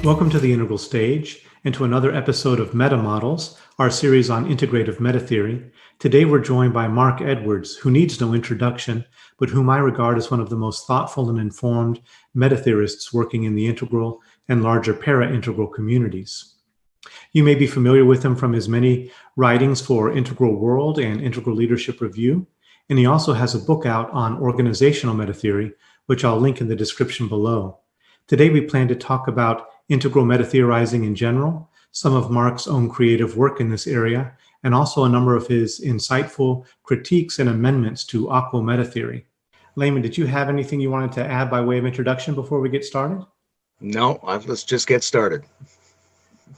Welcome to the Integral Stage and to another episode of Meta Models, our series on integrative metatheory. Today we're joined by Mark Edwards, who needs no introduction, but whom I regard as one of the most thoughtful and informed metatheorists working in the integral and larger para-integral communities. You may be familiar with him from his many writings for Integral World and Integral Leadership Review, and he also has a book out on organizational metatheory, which I'll link in the description below. Today we plan to talk about integral metatheorizing in general, some of Mark's own creative work in this area, and also a number of his insightful critiques and amendments to AQAL metatheory. Layman, did you have anything you wanted to add by way of introduction before we get started? No, let's just get started.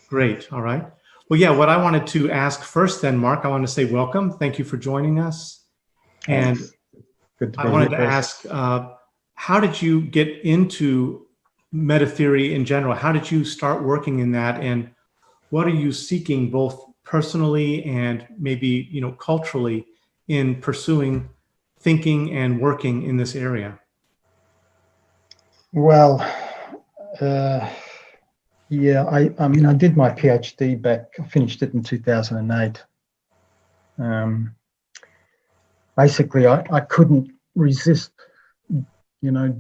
Great, all right. Well, yeah, what I wanted to ask first then, Mark, I want to say welcome. Thank you for joining us. And I wanted to ask, how did you get into metatheory in general? How did you start working in that, and what are you seeking both personally and maybe culturally in pursuing thinking and working in this area? Well, yeah, I mean, I did my PhD back, I finished it in 2008. Basically, I couldn't resist,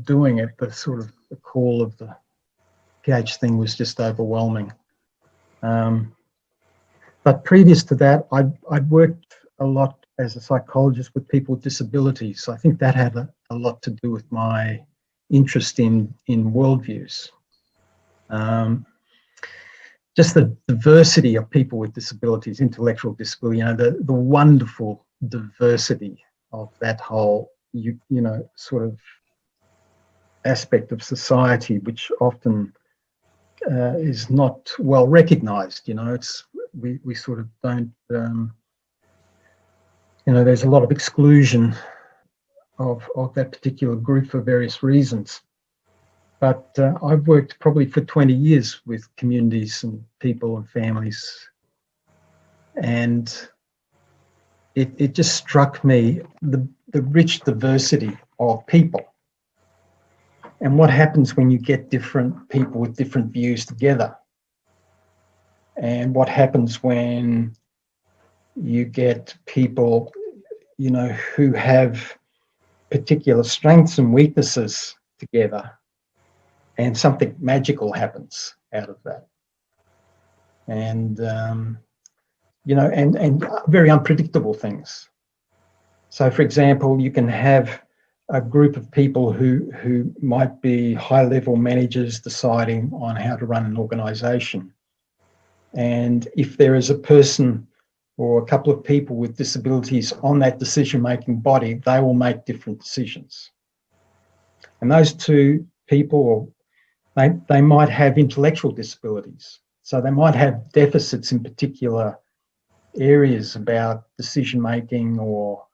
doing it. The sort of the call of the PhD thing was just overwhelming. But previous to that, I'd worked a lot as a psychologist with people with disabilities. So I think that had a lot to do with my interest in worldviews. Just the diversity of people with disabilities, intellectual disability, the wonderful diversity of that whole, sort of aspect of society, which often is not well recognized. We sort of don't, there's a lot of exclusion of that particular group for various reasons. But I've worked probably for 20 years with communities and people and families, and it just struck me the rich diversity of people. And what happens when you get different people with different views together? And what happens when you get people, who have particular strengths and weaknesses together, and something magical happens out of that? And, and very unpredictable things. So, for example, you can have a group of people who might be high-level managers deciding on how to run an organization. And if there is a person or a couple of people with disabilities on that decision-making body, they will make different decisions. And those two people, they might have intellectual disabilities. So they might have deficits in particular areas about decision-making or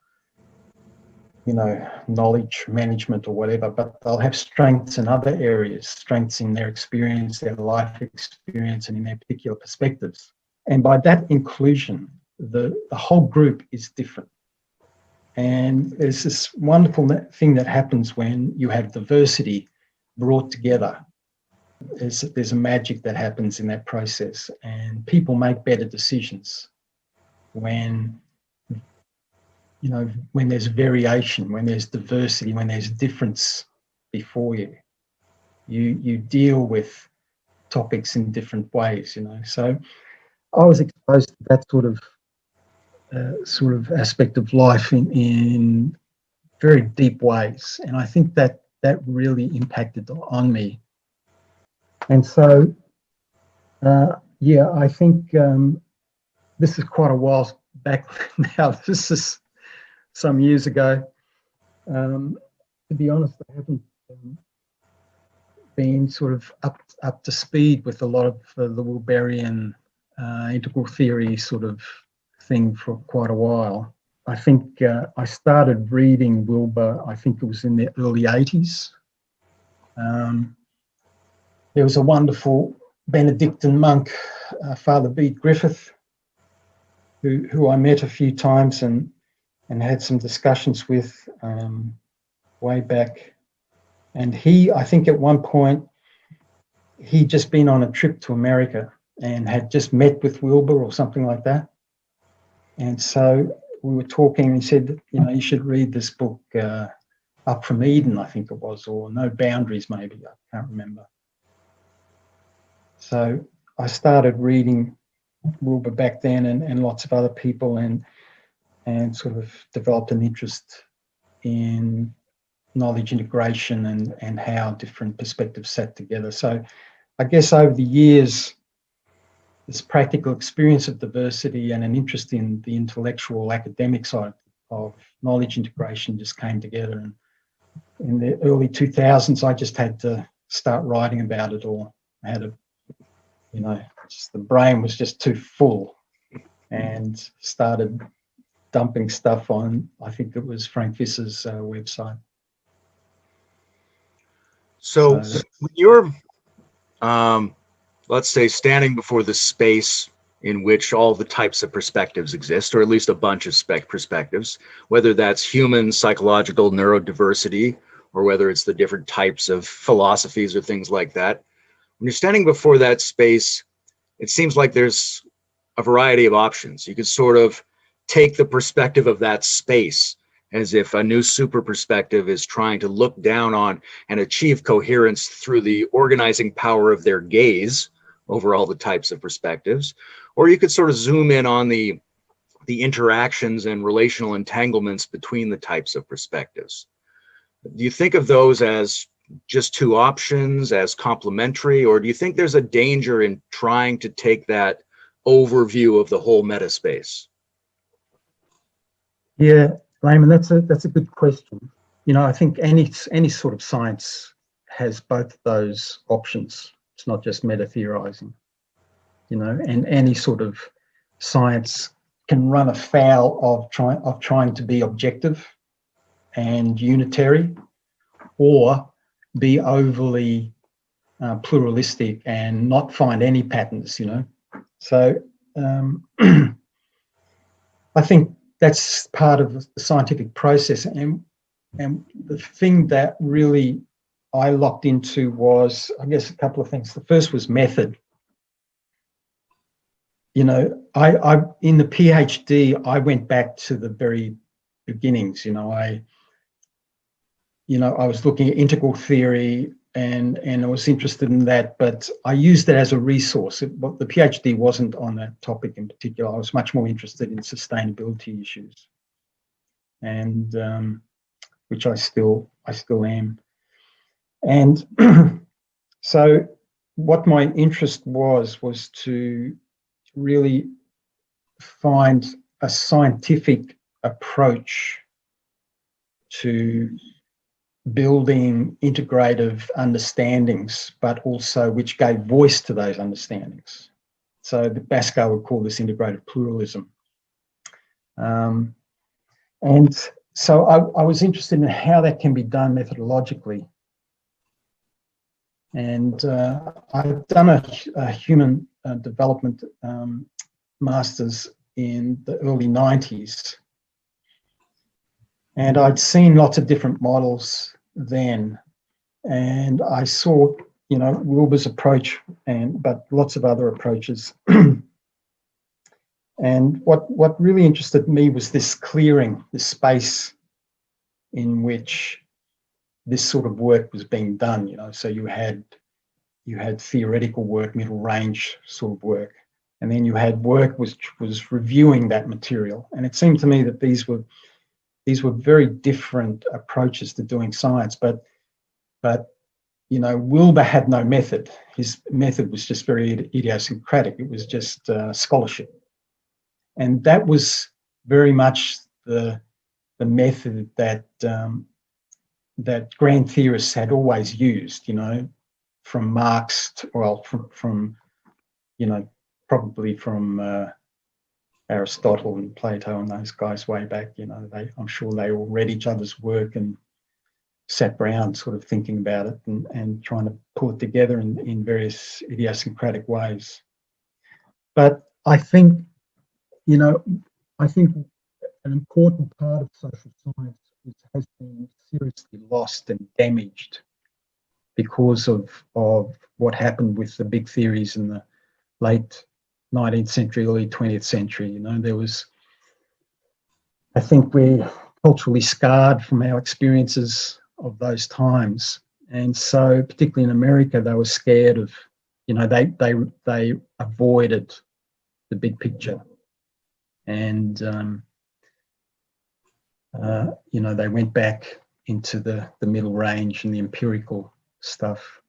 knowledge management or whatever, but they'll have strengths in other areas, strengths in their experience, their life experience, and in their particular perspectives. And by that inclusion, the whole group is different. And there's this wonderful thing that happens when you have diversity brought together. There's a magic that happens in that process, and people make better decisions when there's variation, when there's diversity, when there's difference before you. You deal with topics in different ways, So I was exposed to that sort of aspect of life in very deep ways, and I think that really impacted on me. And so, I think this is quite a while back now. This is some years ago. To be honest, I haven't been sort of up to speed with a lot of the Wilberian integral theory sort of thing for quite a while. I think I started reading Wilber, I think it was in the early 80s. There was a wonderful Benedictine monk, Father Bede Griffith, who I met a few times and had some discussions with way back. And he, I think at one point, he'd just been on a trip to America and had just met with Wilbur or something like that. And so we were talking, and he said, you should read this book, Up from Eden, I think it was, or No Boundaries, maybe, I can't remember. So I started reading Wilbur back then, and lots of other people, and sort of developed an interest in knowledge integration and how different perspectives sat together. So I guess over the years, this practical experience of diversity and an interest in the intellectual academic side of knowledge integration just came together. And in the early 2000s, I just had to start writing about it all. I had just the brain was just too full, and started dumping stuff on, I think it was Frank Visser's website. So when you're, let's say, standing before the space in which all the types of perspectives exist, or at least a bunch of perspectives, whether that's human, psychological, neurodiversity, or whether it's the different types of philosophies or things like that. When you're standing before that space, it seems like there's a variety of options. You could sort of take the perspective of that space as if a new super perspective is trying to look down on and achieve coherence through the organizing power of their gaze over all the types of perspectives. Or you could sort of zoom in on the interactions and relational entanglements between the types of perspectives. Do you think of those as just two options, as complementary, or do you think there's a danger in trying to take that overview of the whole metaspace? Yeah, Layman, that's a good question. I think any sort of science has both of those options. It's not just meta-theorizing, and any sort of science can run afoul of trying to be objective and unitary, or be overly pluralistic and not find any patterns, So I think that's part of the scientific process. And the thing that really I locked into was, I guess, a couple of things. The first was method. I in the PhD, I went back to the very beginnings. I was looking at integral theory, and I was interested in that, but I used it as a resource. The PhD wasn't on that topic in particular. I was much more interested in sustainability issues, and which I still am. And so what my interest was to really find a scientific approach to building integrative understandings, but also which gave voice to those understandings. So the Basco would call this integrative pluralism. And so I was interested in how that can be done methodologically. And I've done a human development master's in the early 90s. And I'd seen lots of different models then. And I saw, Wilbur's approach, but lots of other approaches. And what really interested me was this clearing, this space in which this sort of work was being done. So you had theoretical work, middle range sort of work, and then you had work which was reviewing that material. And it seemed to me that these were very different approaches to doing science, but Wilbur had no method. His method was just very idiosyncratic. It was just scholarship. And that was very much the method that grand theorists had always used, from Marx from probably from Aristotle and Plato and those guys way back. I'm sure they all read each other's work and sat around sort of thinking about it and trying to pull it together in various idiosyncratic ways. But I think an important part of social science which has been seriously lost and damaged because of what happened with the big theories in the late 19th century, early 20th century. You know, there was, I think we're culturally scarred from our experiences of those times. And so particularly in America, they were scared of, you know, they avoided the big picture. And, you know, they went back into the middle range and the empirical stuff.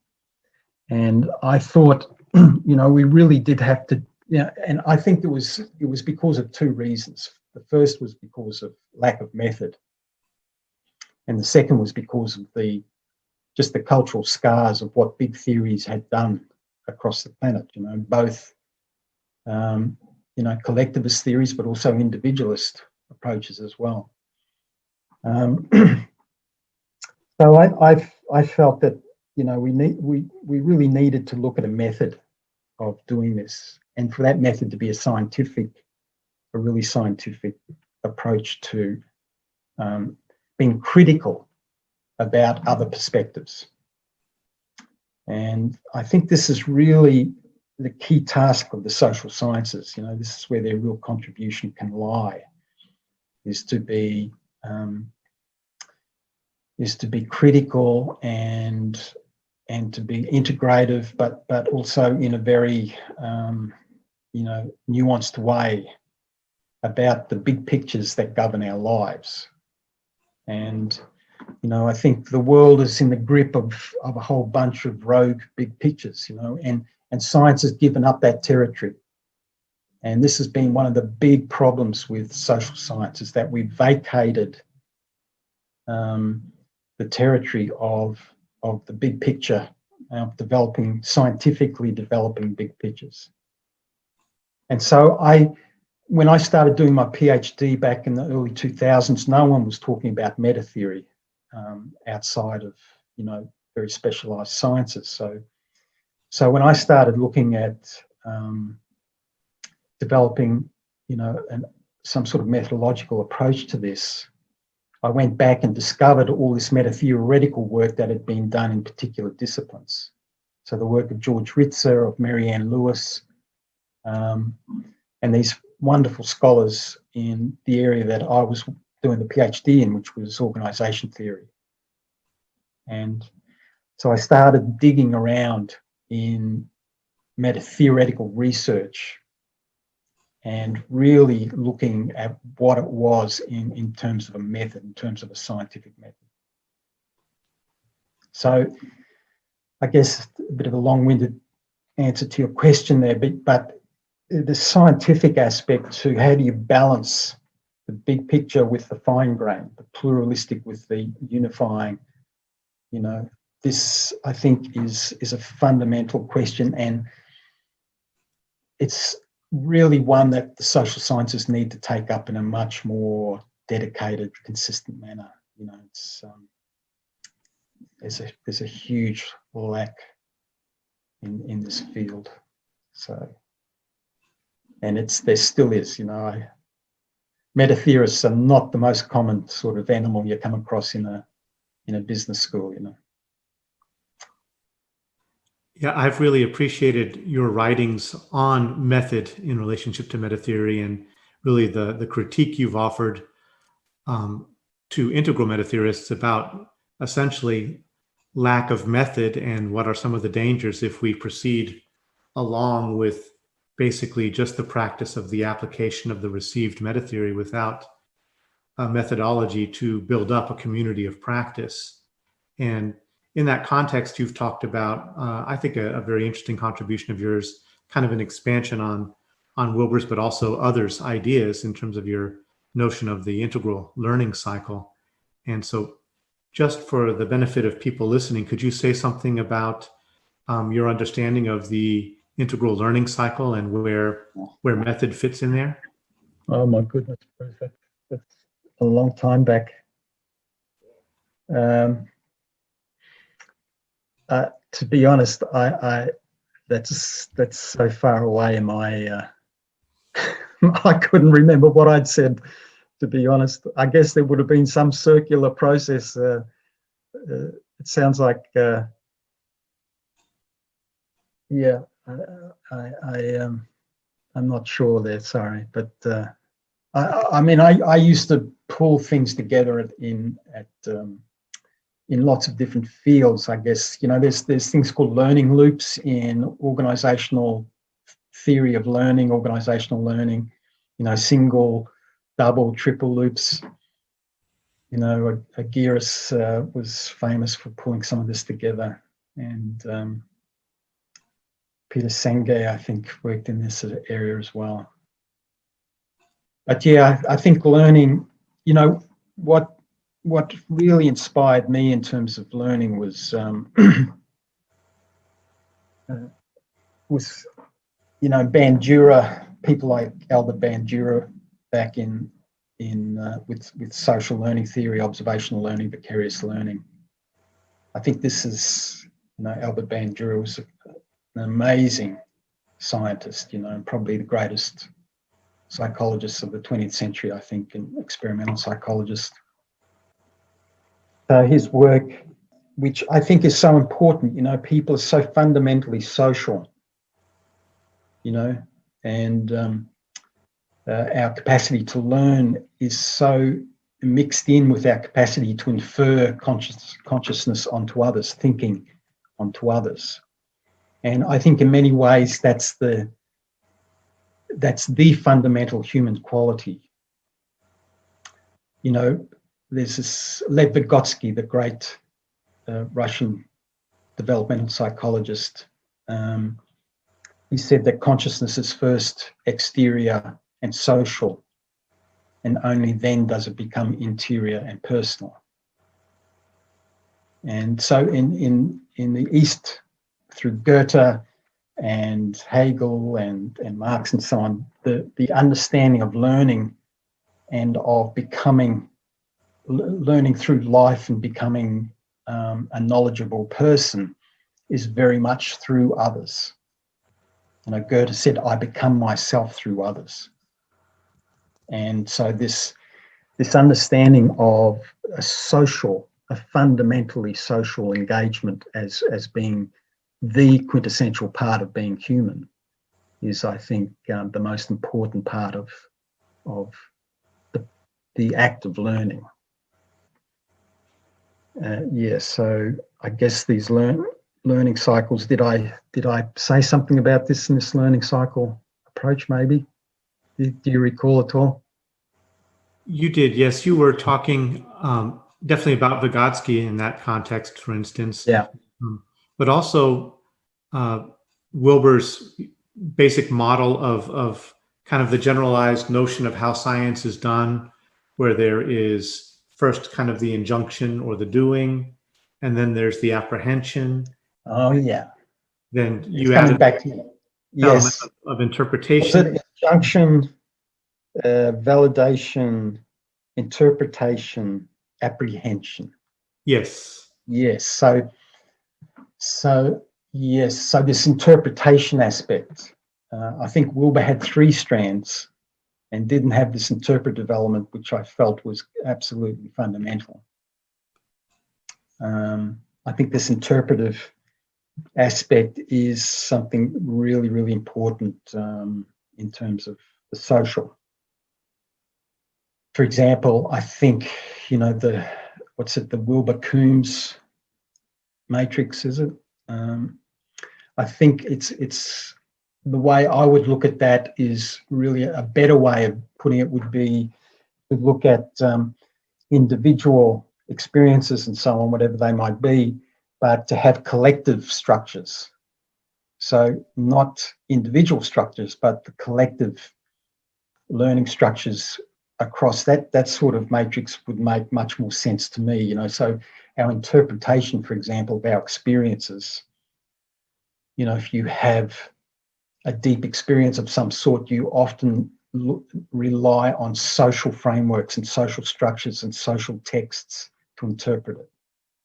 And I thought, you know, we really did have to, you know, and I think it was because of two reasons. The first was because of lack of method. And the second was because of just the cultural scars of what big theories had done across the planet, you know, both, you know, collectivist theories, but also individualist approaches as well. So I felt that, you know, we really needed to look at a method of doing this, and for that method to be a really scientific approach to being critical about other perspectives. And I think this is really the key task of the social sciences. You know, this is where their real contribution can lie, is to be critical and to be integrative, but also in a very you know, nuanced way about the big pictures that govern our lives. And you know, I think the world is in the grip of a whole bunch of rogue big pictures, you know, and science has given up that territory. And this has been one of the big problems with social science, is that we've vacated the territory of the big picture, scientifically developing big pictures. And so when I started doing my PhD back in the early 2000s, no one was talking about metatheory outside of, you know, very specialized sciences. So when I started looking at developing, you know, some sort of methodological approach to this, I went back and discovered all this metatheoretical work that had been done in particular disciplines. So the work of George Ritzer, of Marianne Lewis, and these wonderful scholars in the area that I was doing the PhD in, which was organisation theory. And so I started digging around in metatheoretical research and really looking at what it was in terms of a method, in terms of a scientific method. So I guess a bit of a long-winded answer to your question there, but the scientific aspect to how do you balance the big picture with the fine grain, the pluralistic with the unifying, you know, this I think is a fundamental question, and it's really one that the social sciences need to take up in a much more dedicated, consistent manner. You know, it's there's a huge lack in this field. So, and there still is, you know, metatheorists are not the most common sort of animal you come across in a business school, you know. Yeah, I've really appreciated your writings on method in relationship to metatheory, and really the critique you've offered to integral metatheorists about essentially lack of method and what are some of the dangers if we proceed along with basically just the practice of the application of the received metatheory without a methodology to build up a community of practice. And in that context, you've talked about, I think, a very interesting contribution of yours, kind of an expansion on Wilber's, but also others' ideas in terms of your notion of the integral learning cycle. And so just for the benefit of people listening, could you say something about your understanding of the integral learning cycle and where method fits in there? Oh my goodness, that's a long time back. To be honest, that's so far away in my I couldn't remember what I'd said, to be honest. I guess there would have been some circular process. It sounds like Yeah, I'm not sure there. Sorry, but I mean, I used to pull things together in lots of different fields. I guess there's things called learning loops in organizational theory of learning, organizational learning. Single, double, triple loops. Agiris was famous for pulling some of this together, and Peter Senge, I think, worked in this area as well. But yeah, I think learning, what really inspired me in terms of learning was Bandura, people like Albert Bandura back with social learning theory, observational learning, vicarious learning. I think this is, Albert Bandura was an amazing scientist, and probably the greatest psychologist of the 20th century, I think, and experimental psychologist. His work, which I think is so important, people are so fundamentally social, and our capacity to learn is so mixed in with our capacity to infer consciousness onto others, thinking onto others. And I think in many ways that's the fundamental human quality. There's this Lev Vygotsky, the great Russian developmental psychologist. He said that consciousness is first exterior and social, and only then does it become interior and personal. And so in the East, through Goethe and Hegel and Marx and so on, the understanding of learning and of learning through life and becoming a knowledgeable person is very much through others. Goethe said, "I become myself through others." And so this understanding of a fundamentally social engagement as being the quintessential part of being human is, I think, the most important part of the act of learning. So I guess these learning cycles. Did I say something about this in this learning cycle approach? Maybe. Do you recall at all? You did, yes. You were talking definitely about Vygotsky in that context, for instance. Yeah. But also Wilber's basic model of kind of the generalized notion of how science is done, where there is first kind of the injunction or the doing, and then there's the apprehension. Oh, yeah. Then you it's added back to yes of interpretation. Injunction, validation, interpretation, apprehension. Yes. Yes. So this interpretation aspect, I think Wilber had 3 strands and didn't have this interpretive element, which I felt was absolutely fundamental. I think this interpretive aspect is something really, really important in terms of the social. For example, I think, the Wilber-Coombs matrix, is it? I think it's the way I would look at that is really a better way of putting it would be to look at individual experiences and so on, whatever they might be, but to have collective structures. So not individual structures, but the collective learning structures across that sort of matrix would make much more sense to me. So our interpretation, for example, of our experiences, if you have a deep experience of some sort, you often rely on social frameworks and social structures and social texts to interpret it.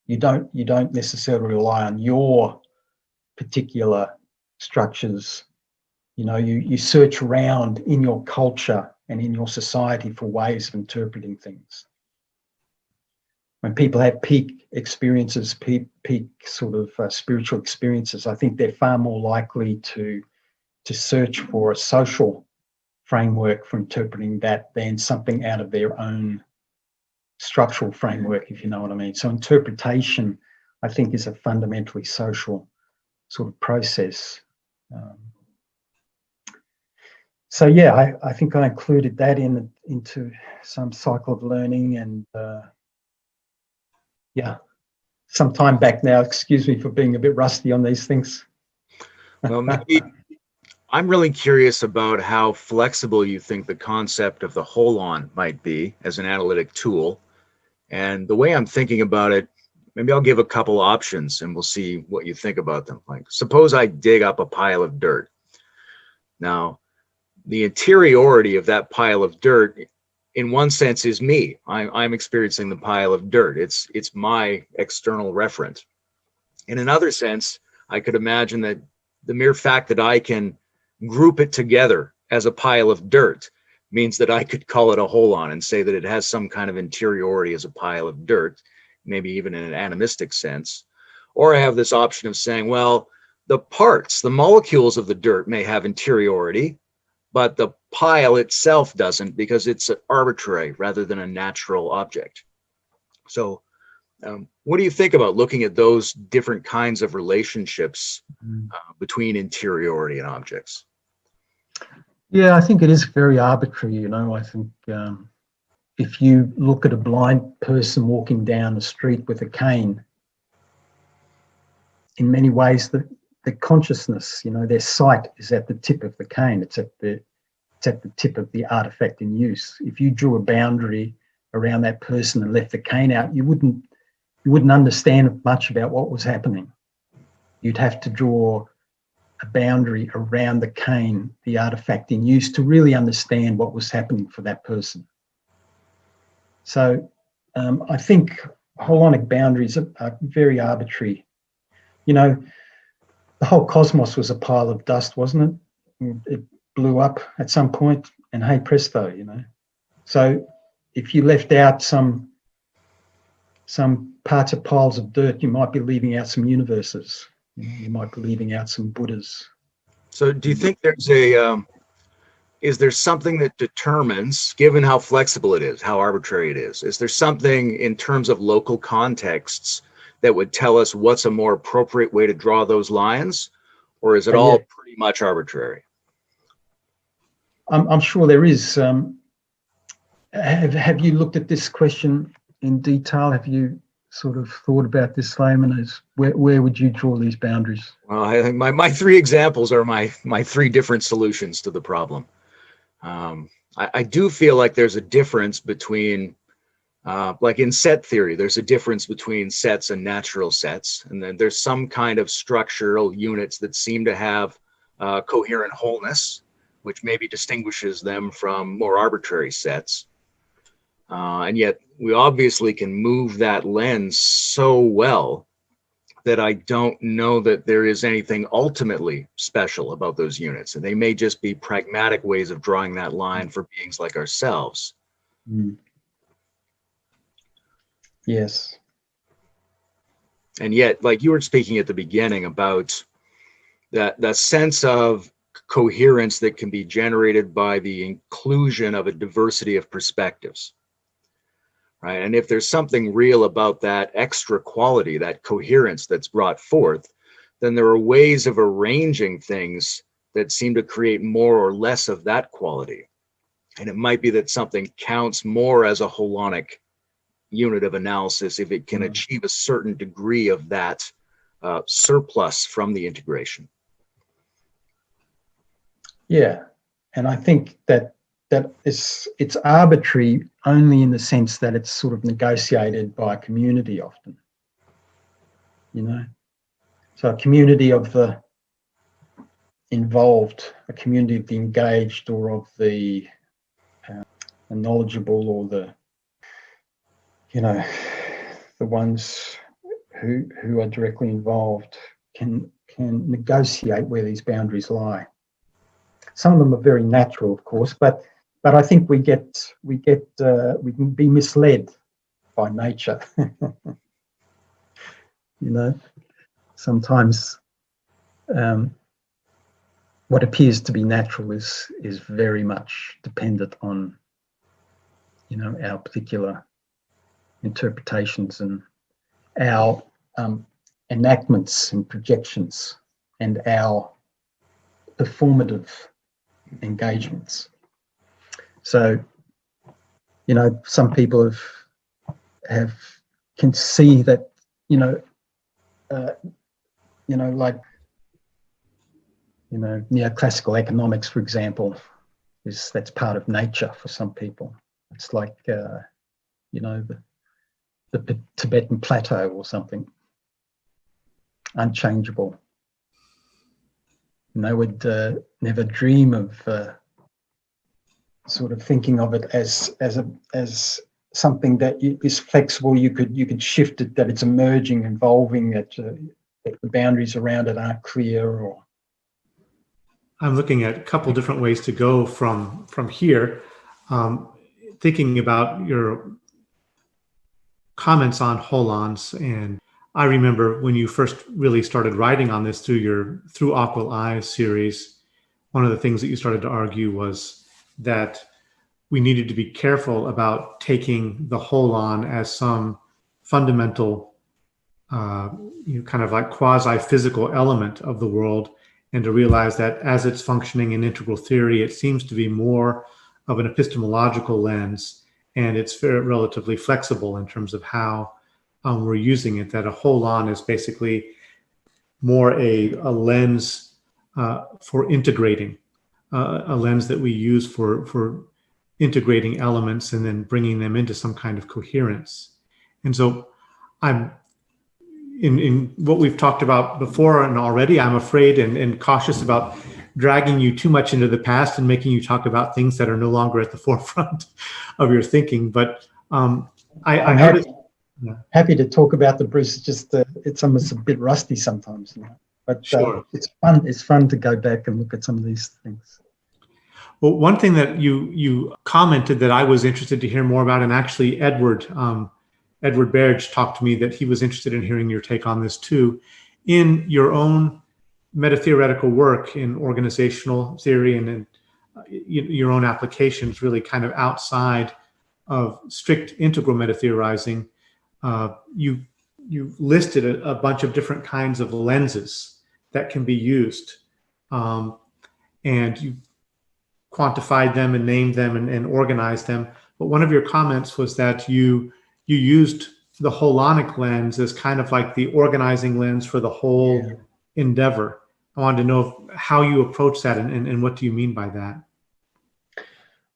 You don't necessarily rely on your particular structures. You search around in your culture and in your society for ways of interpreting things. When people have peak experiences, peak sort of spiritual experiences, I think they're far more likely to search for a social framework for interpreting that than something out of their own structural framework, if you know what I mean. So interpretation, I think, is a fundamentally social sort of process. So yeah, I think I included that into some cycle of learning, and yeah, some time back now. Excuse me for being a bit rusty on these things. Well, maybe I'm really curious about how flexible you think the concept of the holon might be as an analytic tool. And the way I'm thinking about it, maybe I'll give a couple options and we'll see what you think about them. Like, suppose I dig up a pile of dirt. Now, the interiority of that pile of dirt, in one sense, is me. I'm experiencing the pile of dirt. It's my external referent. In another sense, I could imagine that the mere fact that I can group it together as a pile of dirt means that I could call it a holon and say that it has some kind of interiority as a pile of dirt, maybe even in an animistic sense. Or I have this option of saying, well, the parts, the molecules of the dirt may have interiority, but the pile itself doesn't, because it's arbitrary rather than a natural object. So what do you think about looking at those different kinds of relationships between interiority and objects? Yeah, I think it is very arbitrary. You know, I think if you look at a blind person walking down the street with a cane, in many ways, the consciousness, you know, their sight is at the tip of the cane. It's at the tip of the artifact in use. If you drew a boundary around that person and left the cane out, you wouldn't understand much about what was happening. You'd have to draw a boundary around the cane, the artifact in use, to really understand what was happening for that person. So I think holonic boundaries are very arbitrary. You know, the whole cosmos was a pile of dust, wasn't it? It blew up at some point, and hey presto, you know. So if you left out some parts of piles of dirt, you might be leaving out some universes. You might be leaving out some Buddhas. So do you think is there something that determines, given how flexible it is, how arbitrary it is there something in terms of local contexts that would tell us what's a more appropriate way to draw those lines? Or is it all pretty much arbitrary? I'm sure there is. Have you looked at this question in detail? Have you sort of thought about this, Layman? As where would you draw these boundaries? Well, I think my three examples are my three different solutions to the problem. I do feel like there's a difference between, like in set theory, there's a difference between sets and natural sets. And then there's some kind of structural units that seem to have coherent wholeness, which maybe distinguishes them from more arbitrary sets. And yet we obviously can move that lens so well that I don't know that there is anything ultimately special about those units. And they may just be pragmatic ways of drawing that line for beings like ourselves. Mm. Yes. And yet, like you were speaking at the beginning about that sense of coherence that can be generated by the inclusion of a diversity of perspectives. Right. And if there's something real about that extra quality, that coherence that's brought forth, then there are ways of arranging things that seem to create more or less of that quality. And it might be that something counts more as a holonic unit of analysis if it can achieve a certain degree of that surplus from the integration. Yeah. And I think that it's arbitrary only in the sense that it's sort of negotiated by a community often, you know. So a community of the involved, a community of the engaged, or of the knowledgeable, or the, you know, the ones who are directly involved can negotiate where these boundaries lie. Some of them are very natural, of course, but I think we can be misled by nature. You know, sometimes what appears to be natural is very much dependent on, you know, our particular interpretations and our enactments and projections and our performative engagements. So, you know, some people can see that, like, neoclassical economics, for example, that's part of nature for some people. It's like, the Tibetan plateau or something, unchangeable. And they would never dream of sort of thinking of it as something that is flexible. You could shift it, that it's emerging, evolving, that the boundaries around it aren't clear. Or I'm looking at a couple different ways to go from here. Thinking about your comments on holons, and I remember when you first really started writing on this through AQAL Eyes series, one of the things that you started to argue was that we needed to be careful about taking the holon as some fundamental, kind of like quasi-physical element of the world, and to realize that as it's functioning in integral theory, it seems to be more of an epistemological lens, and it's relatively flexible in terms of how we're using it, that a holon is basically more a lens for integrating, a lens that we use for integrating elements and then bringing them into some kind of coherence. And so I'm in what we've talked about before and already, I'm afraid and cautious about dragging you too much into the past and making you talk about things that are no longer at the forefront of your thinking. But I'm happy to talk about the Bruce. Just it's almost a bit rusty sometimes, but sure. It's fun. It's fun to go back and look at some of these things. Well, one thing that you commented that I was interested to hear more about, and actually Edward Berge talked to me that he was interested in hearing your take on this too, in your own metatheoretical work in organizational theory and in your own applications, really kind of outside of strict integral metatheorizing. You listed a bunch of different kinds of lenses that can be used, and you quantified them and named them and organized them. But one of your comments was that you used the holonic lens as kind of like the organizing lens for the whole endeavor. I wanted to know how you approach that and what do you mean by that?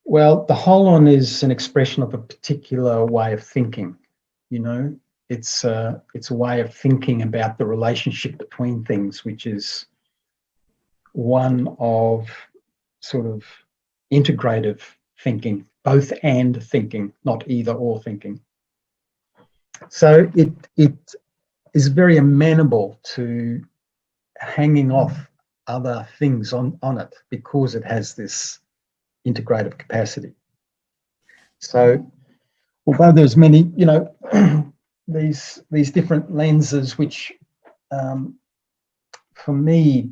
Well, the holon is an expression of a particular way of thinking. It's a way of thinking about the relationship between things, which is one of sort of integrative thinking, both and thinking, not either or thinking. So it is very amenable to hanging off other things on it because it has this integrative capacity. So although there's many, these different lenses, which for me,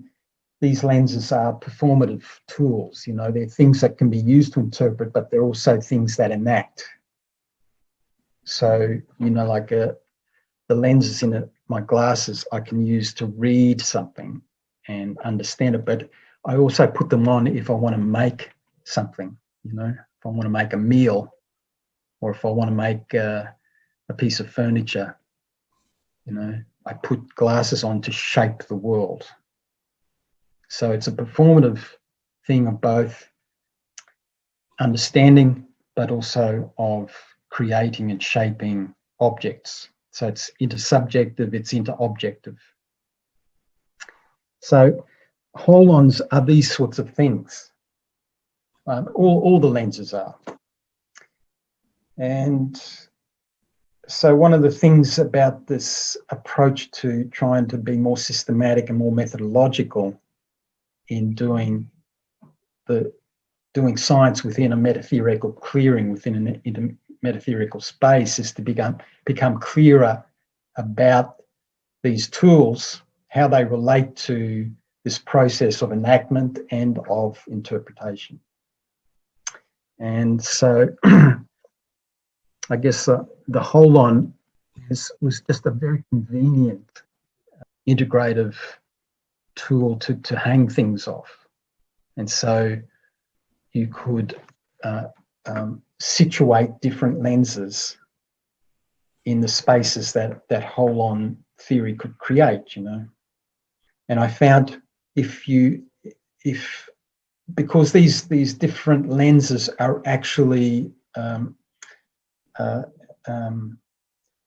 these lenses are performative tools. They're things that can be used to interpret, but they're also things that enact. So, like the lenses in my glasses, I can use to read something and understand it, but I also put them on if I want to make something, if I want to make a meal, or if I want to make a piece of furniture, I put glasses on to shape the world. So it's a performative thing of both understanding, but also of creating and shaping objects. So it's intersubjective, it's interobjective. So holons are these sorts of things. All the lenses are. And so one of the things about this approach to trying to be more systematic and more methodological in doing science within a metatheoretical clearing, within a metatheoretical space, is to become clearer about these tools, how they relate to this process of enactment and of interpretation. And so I guess the holon was just a very convenient integrative tool to hang things off. And so you could situate different lenses in the spaces that holon theory could create, you know. And I found because these different lenses are actually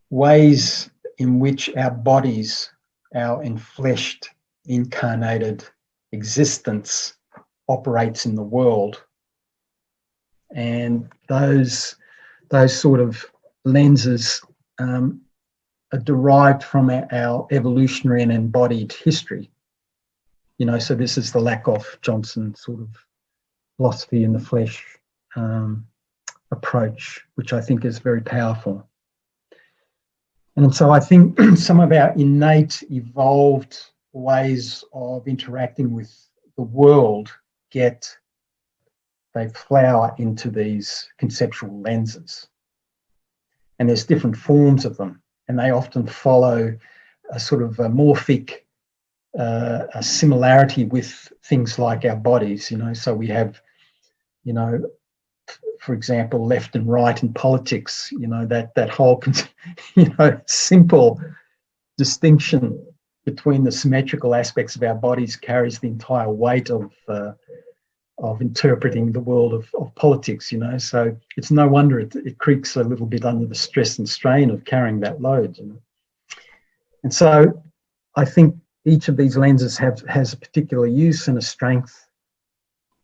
ways in which our bodies, our enfleshed, incarnated existence operates in the world. And those sort of lenses are derived from our evolutionary and embodied history. You know, so this is the Lakoff Johnson sort of philosophy in the flesh approach, which I think is very powerful. And so I think some of our innate, evolved ways of interacting with the world they flower into these conceptual lenses. And there's different forms of them, and they often follow a sort of a morphic a similarity with things like our bodies, you know. So we have, you know, for example, left and right in politics, you know, that whole, you know, simple distinction between the symmetrical aspects of our bodies carries the entire weight of interpreting the world of politics, you know. So it's no wonder it creaks a little bit under the stress and strain of carrying that load, you know. And so I think each of these lenses has a particular use and a strength,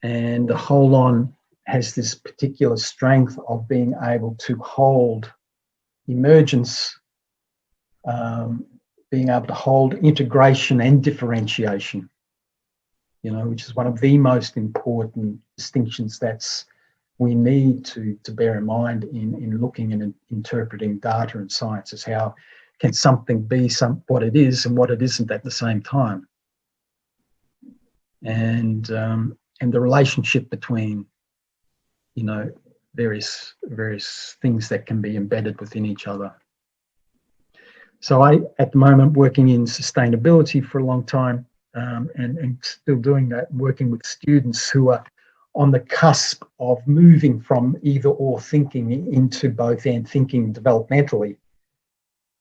and the holon has this particular strength of being able to hold emergence, being able to hold integration and differentiation, you know, which is one of the most important distinctions we need to bear in mind in looking and interpreting data and science, is how can something be what it is and what it isn't at the same time. And the relationship between, you know, various things that can be embedded within each other. So I, at the moment, working in sustainability for a long time, and still doing that, working with students who are on the cusp of moving from either or thinking into both and thinking developmentally,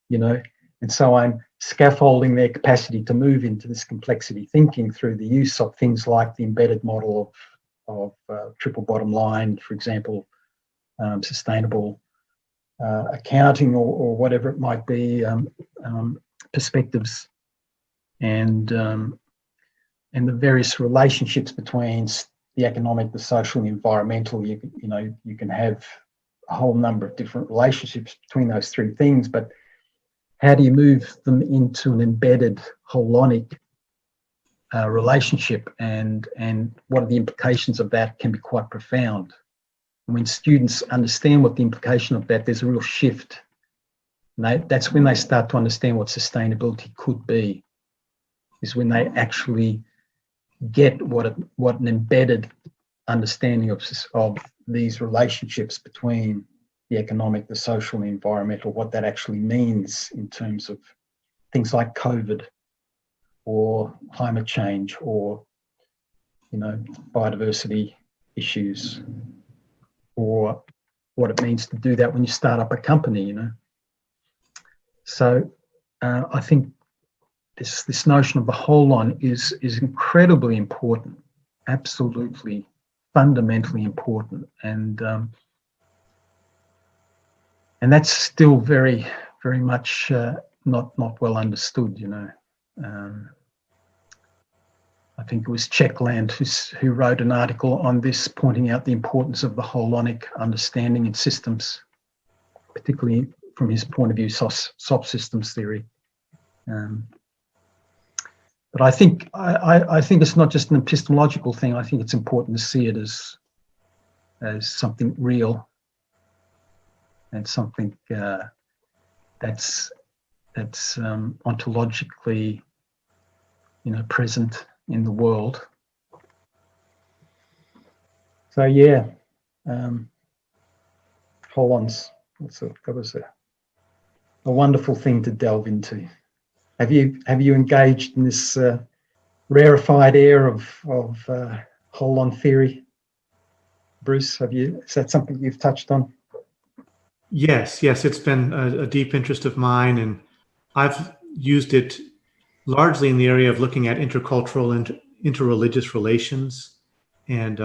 you know. And so I'm scaffolding their capacity to move into this complexity thinking through the use of things like the embedded model of triple bottom line, for example, sustainable accounting or whatever it might be, perspectives, and the various relationships between the economic, the social, the environmental. You know, you can have a whole number of different relationships between those three things, but how do you move them into an embedded holonic relationship, and what are the implications of that can be quite profound. And when students understand what the implication of that, there's a real shift. And that's when they start to understand what sustainability could be, is when they actually get what an embedded understanding of these relationships between the economic, the social, the environmental, what that actually means in terms of things like COVID or climate change or, you know, biodiversity issues, or what it means to do that when you start up a company, you know. So I think this notion of the holon is incredibly important, absolutely fundamentally important, and that's still very, very much not well understood, you know. I think it was Checkland who wrote an article on this, pointing out the importance of the holonic understanding in systems, particularly from his point of view, soft systems theory. But I think it's not just an epistemological thing. I think it's important to see it as something real and something that's that's ontologically, present in the world. So yeah, holons. That was a wonderful thing to delve into. Have you engaged in this rarefied air of holon theory, Bruce? Is that something you've touched on? Yes, it's been a deep interest of mine, and I've used it largely in the area of looking at intercultural and interreligious relations. And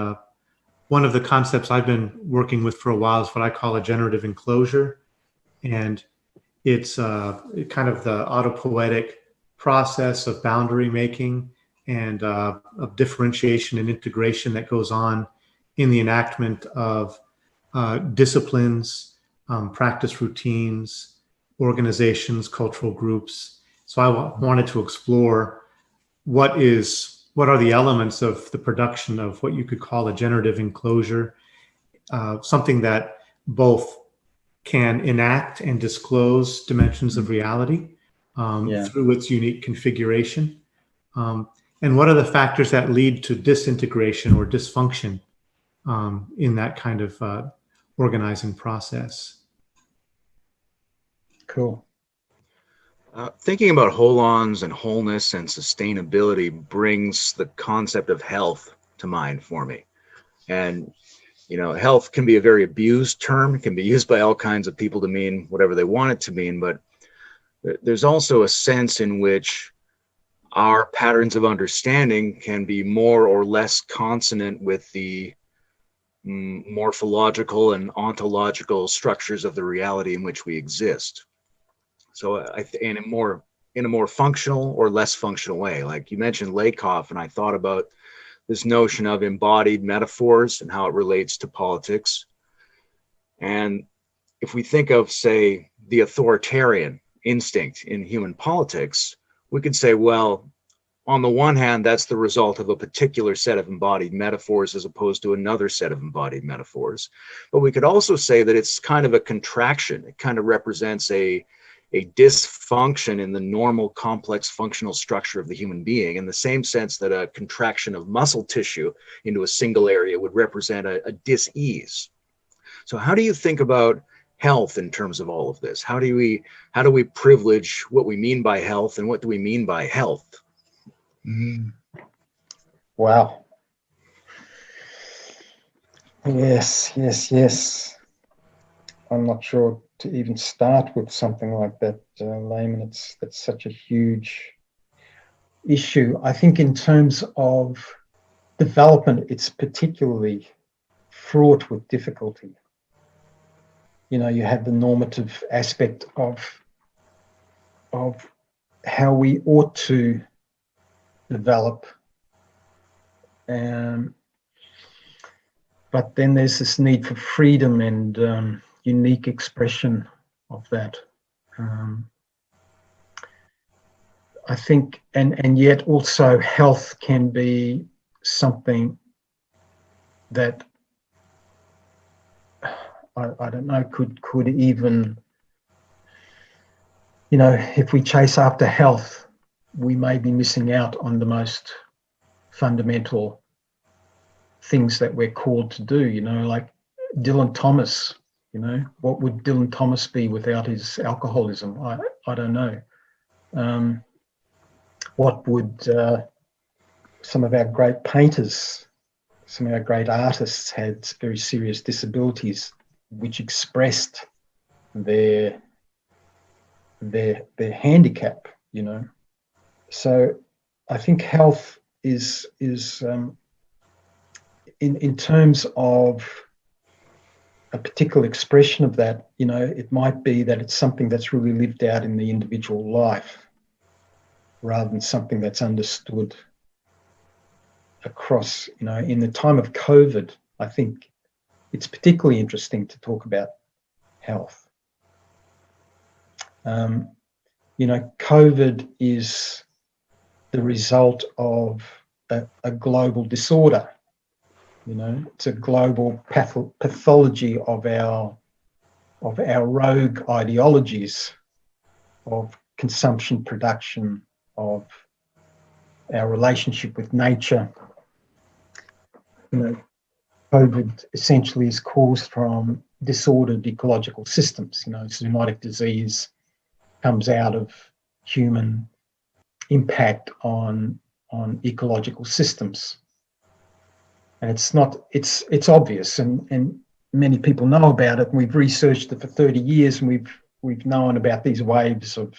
one of the concepts I've been working with for a while is what I call a generative enclosure. And it's kind of the autopoietic process of boundary making and of differentiation and integration that goes on in the enactment of disciplines, practice routines, organizations, cultural groups. So I wanted to explore what are the elements of the production of what you could call a generative enclosure, something that both can enact and disclose dimensions of reality through its unique configuration. And what are the factors that lead to disintegration or dysfunction in that kind of organizing process? Cool. Thinking about holons and wholeness and sustainability brings the concept of health to mind for me. And, health can be a very abused term. It can be used by all kinds of people to mean whatever they want it to mean. But there's also a sense in which our patterns of understanding can be more or less consonant with the morphological and ontological structures of the reality in which we exist. So in a more functional or less functional way, like you mentioned Lakoff, and I thought about this notion of embodied metaphors and how it relates to politics. And if we think of, say, the authoritarian instinct in human politics, we could say, well, on the one hand, that's the result of a particular set of embodied metaphors as opposed to another set of embodied metaphors. But we could also say that it's kind of a contraction. It kind of represents a dysfunction in the normal complex functional structure of the human being, in the same sense that a contraction of muscle tissue into a single area would represent a dis-ease. So how do you think about health in terms of all of this? How do we privilege what we mean by health, and what do we mean by health? Wow. Yes. I'm not sure to even start with something like that, Layman. That's such a huge issue. I think in terms of development, it's particularly fraught with difficulty. You have the normative aspect of how we ought to develop, but then there's this need for freedom and unique expression of that. I think, and yet also health can be something that I don't know, could even, if we chase after health, we may be missing out on the most fundamental things that we're called to do, like Dylan Thomas. What would Dylan Thomas be without his alcoholism? I don't know. What would some of our great painters, some of our great artists had very serious disabilities which expressed their handicap, So I think health is in terms of a particular expression of that, it might be that it's something that's really lived out in the individual life rather than something that's understood across, in the time of COVID. I think it's particularly interesting to talk about health. COVID is the result of a global disorder. It's a global pathology of our rogue ideologies of consumption, production, of our relationship with nature. COVID essentially is caused from disordered ecological systems. Zoonotic disease comes out of human impact on ecological systems. And it's obvious, and many people know about it, and we've researched it for 30 years, and we've known about these waves of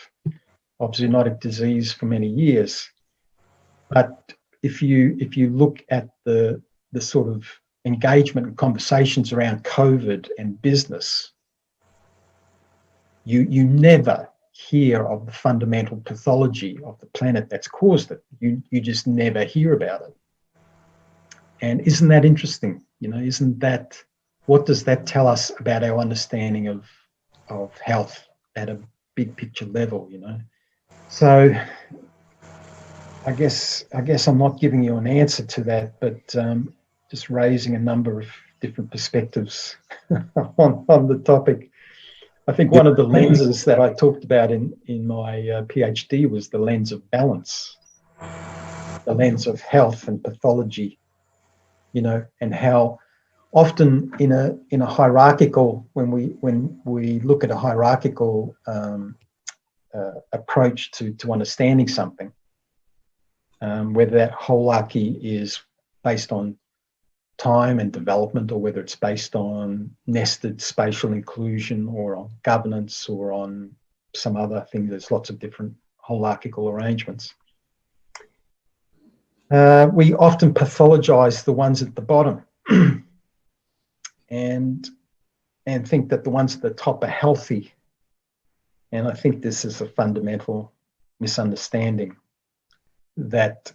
zoonotic disease for many years. But if you look at the sort of engagement and conversations around COVID and business, you never hear of the fundamental pathology of the planet that's caused it. You just never hear about it. And isn't that interesting? What does that tell us about our understanding of health at a big picture level? So I guess I'm not giving you an answer to that, but just raising a number of different perspectives on the topic. I think one of the lenses that I talked about in my PhD was the lens of balance, the lens of health and pathology, and how often in a hierarchical, when we look at a hierarchical approach to understanding something, whether that hierarchy is based on time and development, or whether it's based on nested spatial inclusion, or on governance, or on some other thing. There's lots of different hierarchical arrangements. We often pathologize the ones at the bottom and think that the ones at the top are healthy. And I think this is a fundamental misunderstanding, that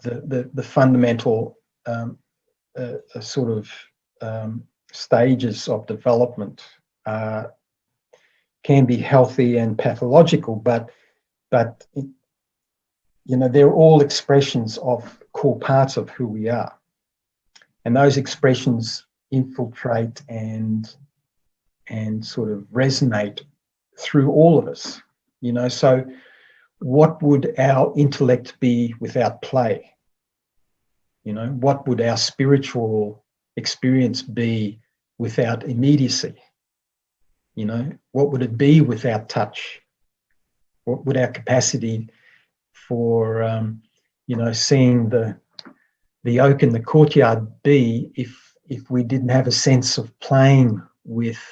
the fundamental sort of stages of development can be healthy and pathological, but they're all expressions of core parts of who we are, and those expressions infiltrate and sort of resonate through all of us. So what would our intellect be without play? What would our spiritual experience be without immediacy? What would it be without touch? What would our capacity for, seeing the oak in the courtyard be if we didn't have a sense of playing with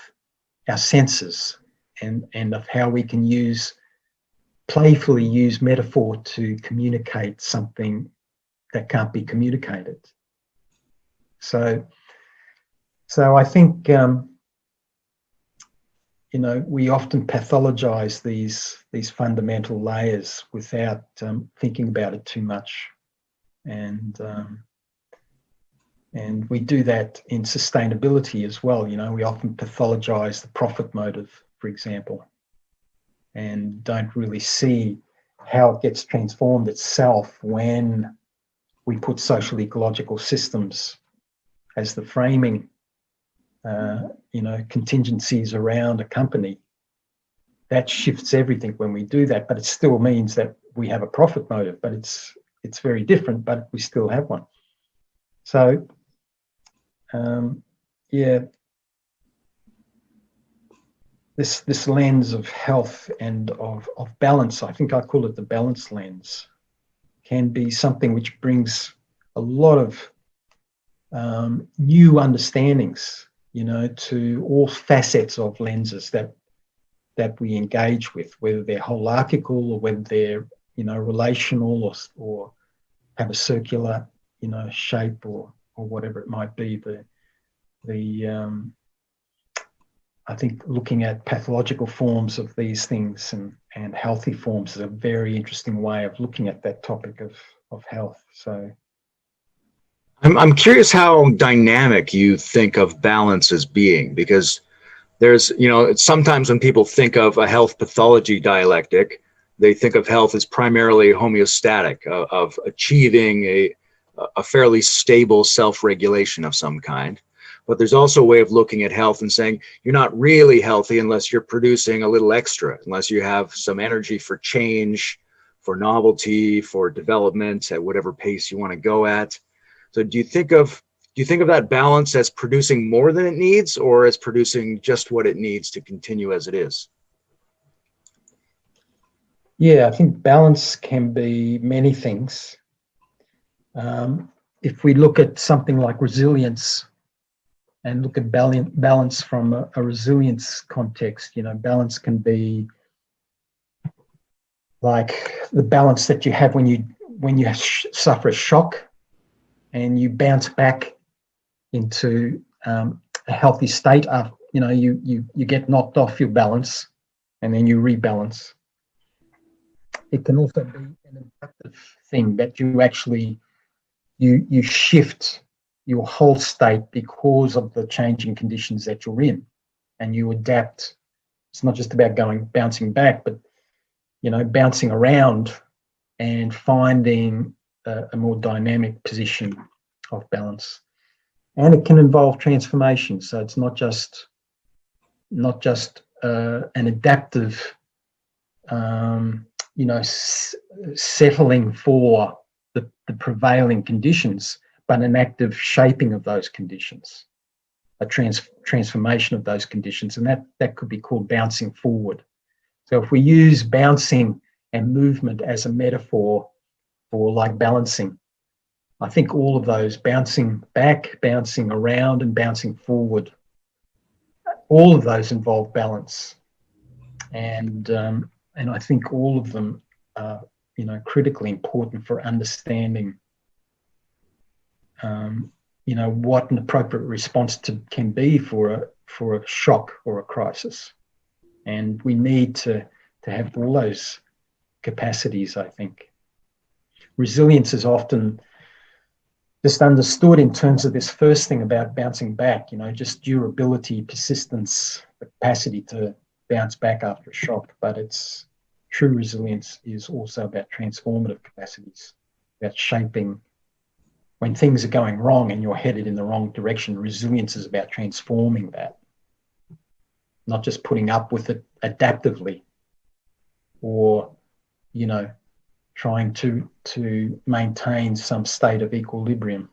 our senses and of how we can playfully use metaphor to communicate something that can't be communicated. So I think we often pathologize these fundamental layers without thinking about it too much, and we do that in sustainability as well. We often pathologize the profit motive, for example, and don't really see how it gets transformed itself when we put social ecological systems as the framing, contingencies around a company. That shifts everything when we do that, but it still means that we have a profit motive, but it's very different, but we still have one. So, this lens of health and of balance, I think I call it the balance lens, can be something which brings a lot of new understandings, to all facets of lenses that we engage with, whether they're hierarchical or whether they're, relational or have a circular, shape or whatever it might be. I think looking at pathological forms of these things and healthy forms is a very interesting way of looking at that topic of health. So I'm curious how dynamic you think of balance as being, because there's, sometimes when people think of a health pathology dialectic, they think of health as primarily homeostatic, of achieving a fairly stable self-regulation of some kind. But there's also a way of looking at health and saying you're not really healthy unless you're producing a little extra, unless you have some energy for change, for novelty, for development at whatever pace you want to go at. So do you think of that balance as producing more than it needs, or as producing just what it needs to continue as it is? Yeah, I think balance can be many things. If we look at something like resilience and look at balance from a resilience context, balance can be like the balance that you have when you suffer a shock and you bounce back into a healthy state. You get knocked off your balance and then you rebalance. It can also be an adaptive thing that you actually you shift your whole state because of the changing conditions that you're in, and you adapt. It's not just about bouncing back, but bouncing around and finding a more dynamic position of balance. And it can involve transformation. So it's not just an adaptive, settling for the prevailing conditions, but an active shaping of those conditions, a transformation of those conditions. And that could be called bouncing forward. So if we use bouncing and movement as a metaphor for like balancing, I think all of those, bouncing back, bouncing around, and bouncing forward, all of those involve balance. And I think all of them are, critically important for understanding, what an appropriate response can be for a shock or a crisis. And we need to have all those capacities, I think. Resilience is often just understood in terms of this first thing about bouncing back, just durability, persistence, the capacity to bounce back after a shock. But it's true resilience is also about transformative capacities, about shaping. When things are going wrong and you're headed in the wrong direction, resilience is about transforming that, not just putting up with it adaptively or, trying to maintain some state of equilibrium.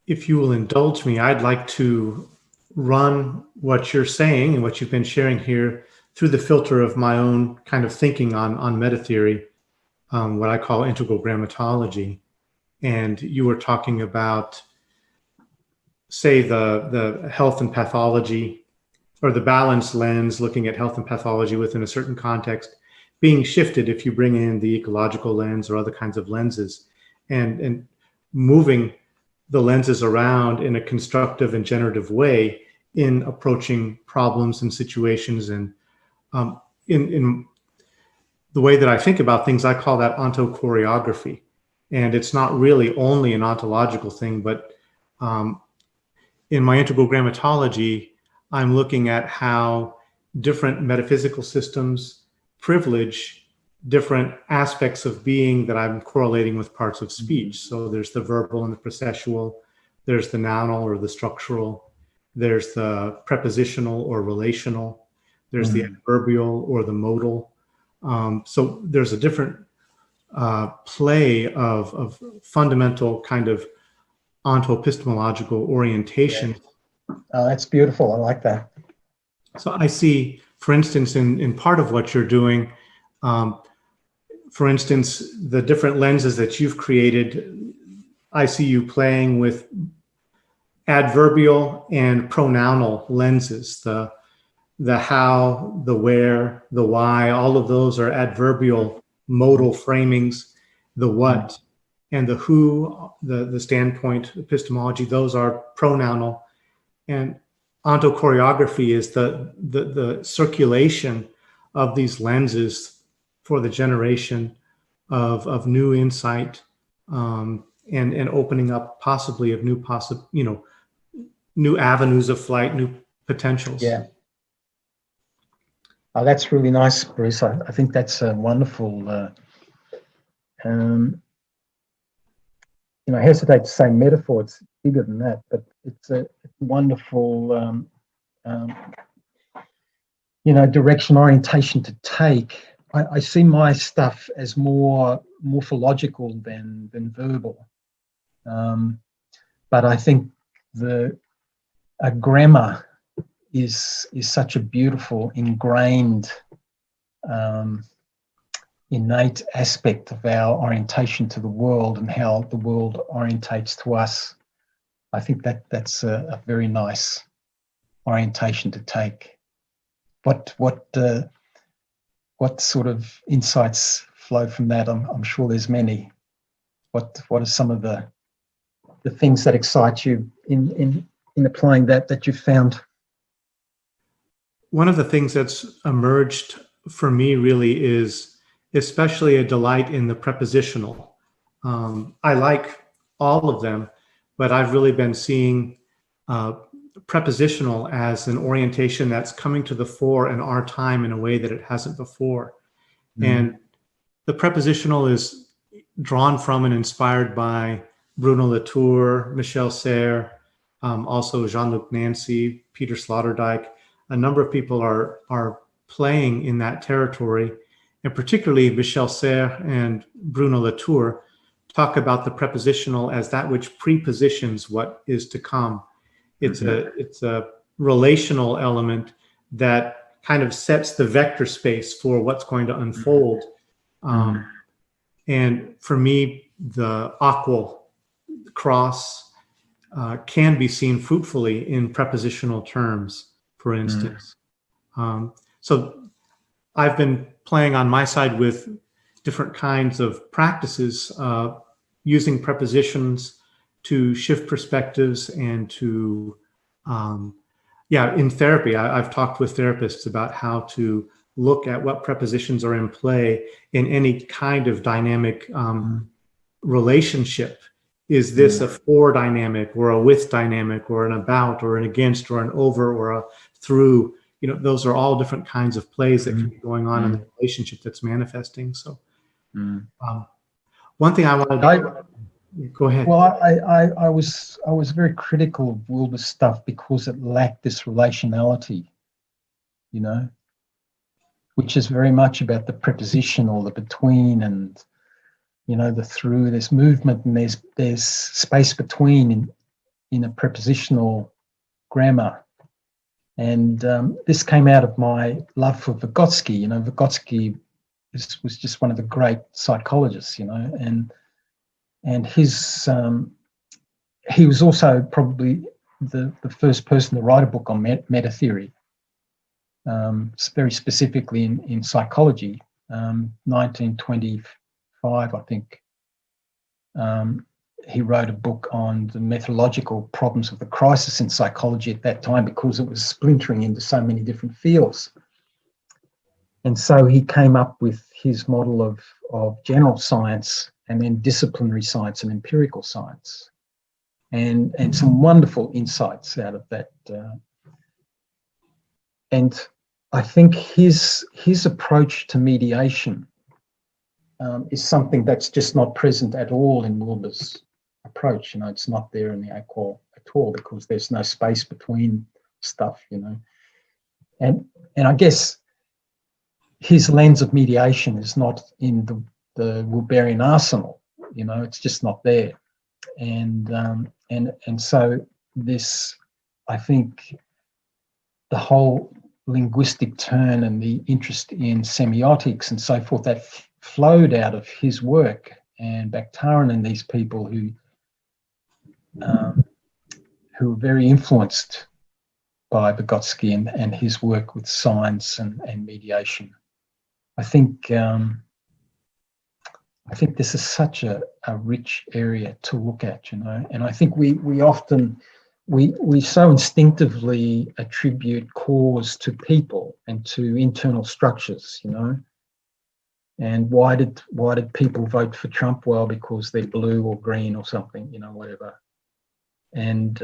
If you will indulge me, I'd like to run what you're saying and what you've been sharing here through the filter of my own kind of thinking on metatheory, what I call integral grammatology. And you were talking about, say, the health and pathology, or the balance lens, looking at health and pathology within a certain context, being shifted if you bring in the ecological lens or other kinds of lenses, and moving the lenses around in a constructive and generative way in approaching problems and situations. And in the way that I think about things, I call that ontochoreography. And it's not really only an ontological thing, but in my integral grammatology, I'm looking at how different metaphysical systems privilege different aspects of being that I'm correlating with parts of speech. So there's the verbal and the processual, there's the nounal or the structural, there's the prepositional or relational, there's the adverbial or the modal. So there's a different play of fundamental kind of ontoepistemological orientation. Yeah. Oh, that's beautiful. I like that. So I see, for instance, in part of what you're doing, for instance, the different lenses that you've created, I see you playing with adverbial and pronounal lenses. The how, the where, the why, all of those are adverbial modal framings. The what and the who, the standpoint epistemology, those are pronounal. And ontochoreography is the circulation of these lenses for the generation of new insight, and opening up possibly of new avenues of flight, new potentials. Yeah. Oh, that's really nice, Bruce. I think that's a wonderful I hesitate to say metaphor, it's bigger than that, but it's a wonderful, direction, orientation to take. I see my stuff as more morphological than verbal. But I think a grammar is such a beautiful, ingrained, innate aspect of our orientation to the world and how the world orientates to us. I think that's a very nice orientation to take. What sort of insights flow from that? I'm sure there's many. What are some of the things that excite you in applying that you've found? One of the things that's emerged for me really is especially a delight in the prepositional. I like all of them, but I've really been seeing prepositional as an orientation that's coming to the fore in our time in a way that it hasn't before. And the prepositional is drawn from and inspired by Bruno Latour, Michel Serres, also Jean-Luc Nancy, Peter Sloterdijk. A number of people are playing in that territory, and particularly Michel Serres and Bruno Latour talk about the prepositional as that which prepositions what is to come. It's a relational element that kind of sets the vector space for what's going to unfold. And for me, the AQAL cross can be seen fruitfully in prepositional terms, for instance. So I've been playing on my side with different kinds of practices, using prepositions to shift perspectives and to, in therapy, I've talked with therapists about how to look at what prepositions are in play in any kind of dynamic relationship. Is this a for dynamic or a with dynamic or an about or an against or an over or a through? Those are all different kinds of plays that can be going on in the relationship that's manifesting. So one thing I wanted to go ahead. Well, I was very critical of Wilber's stuff because it lacked this relationality, which is very much about the prepositional, the between, and the through. There's movement and there's space between in a prepositional grammar. And this came out of my love for Vygotsky. Vygotsky was just one of the great psychologists, and his he was also probably the first person to write a book on metatheory, very specifically in psychology. 1925, I think. He wrote a book on the methodological problems of the crisis in psychology at that time because it was splintering into so many different fields. And so he came up with his model of general science and then disciplinary science and empirical science, and some wonderful insights out of that. And I think his approach to mediation is something that's just not present at all in Wilber's approach. It's not there in the AQAL at all because there's no space between stuff, And I guess his lens of mediation is not in the Wilberian arsenal, it's just not there. And so this, I think, the whole linguistic turn and the interest in semiotics and so forth that flowed out of his work, and Bakhtarin and these people who were very influenced by Vygotsky and his work with science and mediation. I think this is such a rich area to look at, and I think we often so instinctively attribute cause to people and to internal structures, And why did people vote for Trump? Well, because they're blue or green or something, whatever. And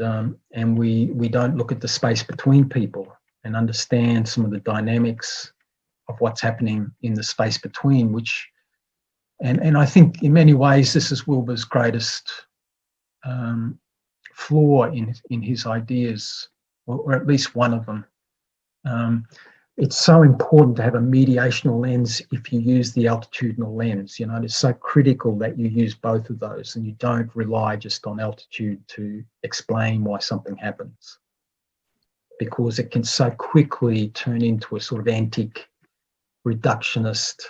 we don't look at the space between people and understand some of the dynamics of what's happening in the space between, and I think in many ways this is Wilber's greatest flaw in his ideas, or at least one of them. It's so important to have a mediational lens if you use the altitudinal lens. You know, it's so critical that you use both of those and you don't rely just on altitude to explain why something happens, because it can so quickly turn into a sort of antic, reductionist,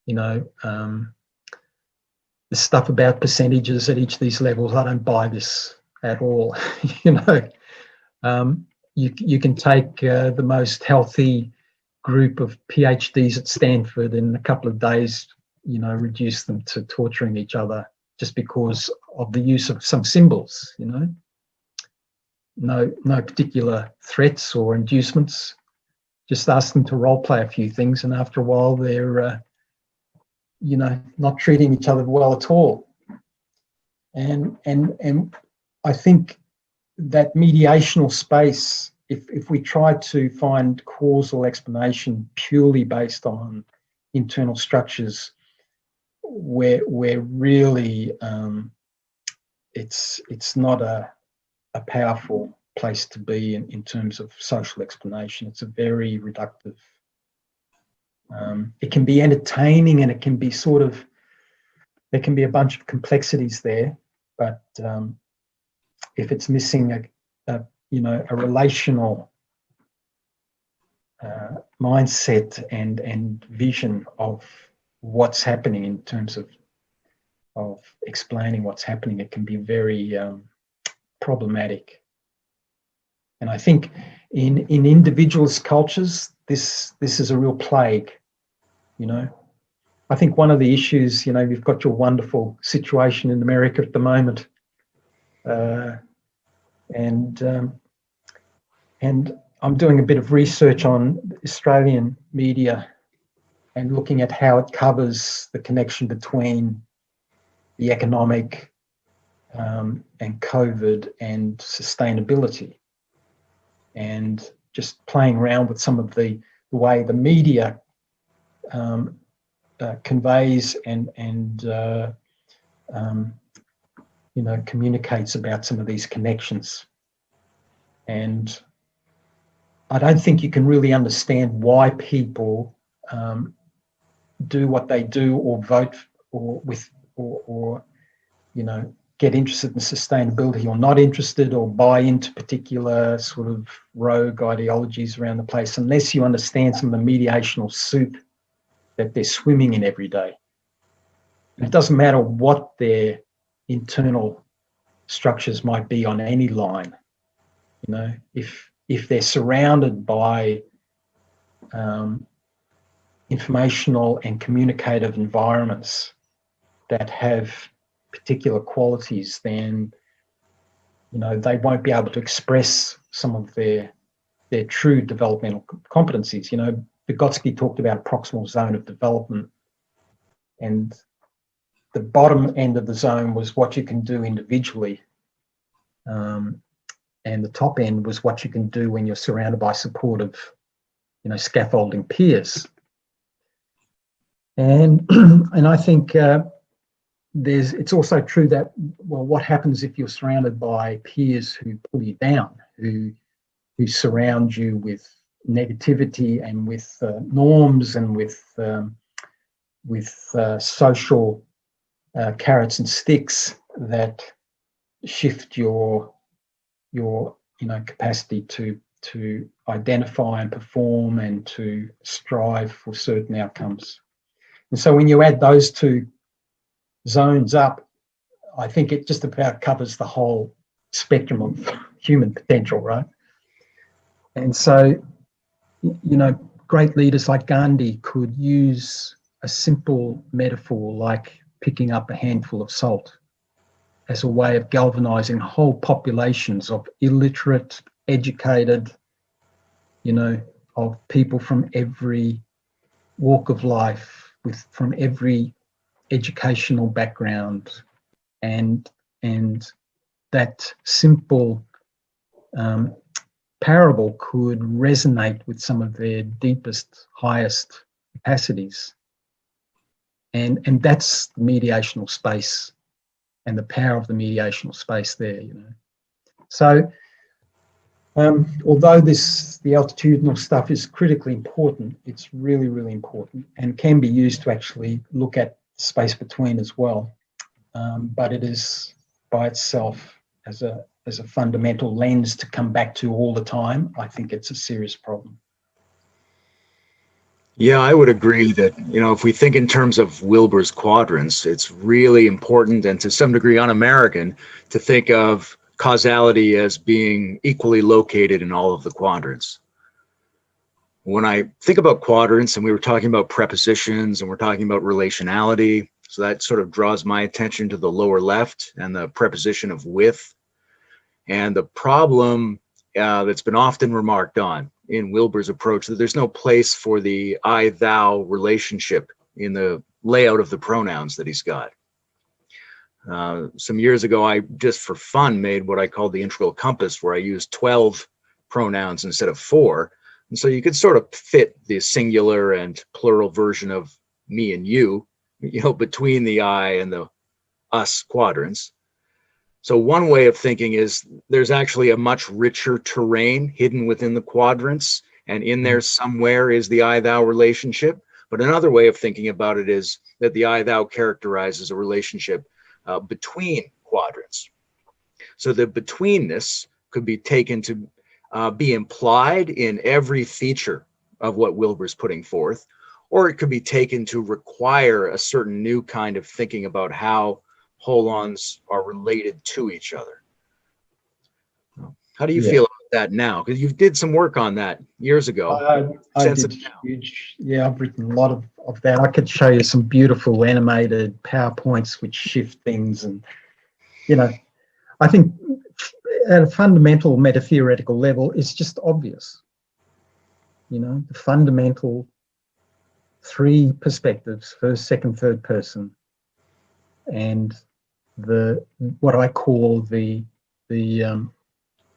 you know, the stuff about percentages at each of these levels. I don't buy this at all. You know, you can take the most healthy group of PhDs at Stanford in a couple of days, you know, reduce them to torturing each other just because of the use of some symbols, you know. No particular threats or inducements. Just ask them to role play a few things, and after a while they're you know, not treating each other well at all. And I think that mediational space, if we try to find causal explanation purely based on internal structures, we're really it's not a powerful place to be in terms of social explanation. It's a very reductive. It can be entertaining, and it can be sort of, there can be a bunch of complexities there, but if it's missing a relational mindset and vision of what's happening in terms of explaining what's happening, it can be very problematic. And I think in individualist cultures, this is a real plague. You know, I think one of the issues, you know, you've got your wonderful situation in America at the moment, and I'm doing a bit of research on Australian media and looking at how it covers the connection between the economic and COVID and sustainability, and just playing around with some of the way the media conveys and you know, communicates about some of these connections. And I don't think you can really understand why people do what they do, or vote, or you know, get interested in sustainability, or not interested, or buy into particular sort of rogue ideologies around the place, unless you understand some of the mediational soup that they're swimming in every day. And it doesn't matter what their internal structures might be on any line. You know, if they're surrounded by informational and communicative environments that have particular qualities, then, you know, they won't be able to express some of their true developmental competencies. You know, Vygotsky talked about a proximal zone of development, and the bottom end of the zone was what you can do individually, and the top end was what you can do when you're surrounded by supportive, you know, scaffolding peers. And I think it's also true that, well, what happens if you're surrounded by peers who pull you down, who surround you with negativity and with norms and with social carrots and sticks that shift your capacity to identify and perform and to strive for certain outcomes. And so when you add those two zones up, I think it just about covers the whole spectrum of human potential, right? And so, you know, great leaders like Gandhi could use a simple metaphor like picking up a handful of salt as a way of galvanizing whole populations of illiterate, educated, you know, of people from every walk of life, from every educational background, and that simple parable could resonate with some of their deepest, highest capacities. And that's the mediational space and the power of the mediational space there, you know. So although the altitudinal stuff is critically important, it's really, really important and can be used to actually look at space between as well. But it is by itself as a fundamental lens to come back to all the time, I think it's a serious problem. Yeah, I would agree that, you know, if we think in terms of Wilber's quadrants, it's really important and to some degree un-American to think of causality as being equally located in all of the quadrants. When I think about quadrants, and we were talking about prepositions and we're talking about relationality, so that sort of draws my attention to the lower left and the preposition of with. And the problem that's been often remarked on in Wilber's approach, that there's no place for the I-thou relationship in the layout of the pronouns that he's got. Some years ago, I just for fun made what I called the integral compass, where I used 12 pronouns instead of 4. And so you could sort of fit the singular and plural version of me and you know, between the I and the us quadrants. So one way of thinking is there's actually a much richer terrain hidden within the quadrants, and in there somewhere is the I-thou relationship. But another way of thinking about it is that the I-thou characterizes a relationship between quadrants. So the betweenness could be taken to be implied in every feature of what Wilber's putting forth, or it could be taken to require a certain new kind of thinking about how holons are related to each other. How do you feel about that now? Because you did some work on that years ago. I did huge, I've written a lot of that. I could show you some beautiful animated PowerPoints which shift things, and you know, I think at a fundamental metatheoretical level, it's just obvious. You know, the fundamental 3 perspectives, first, second, third person, and what I call the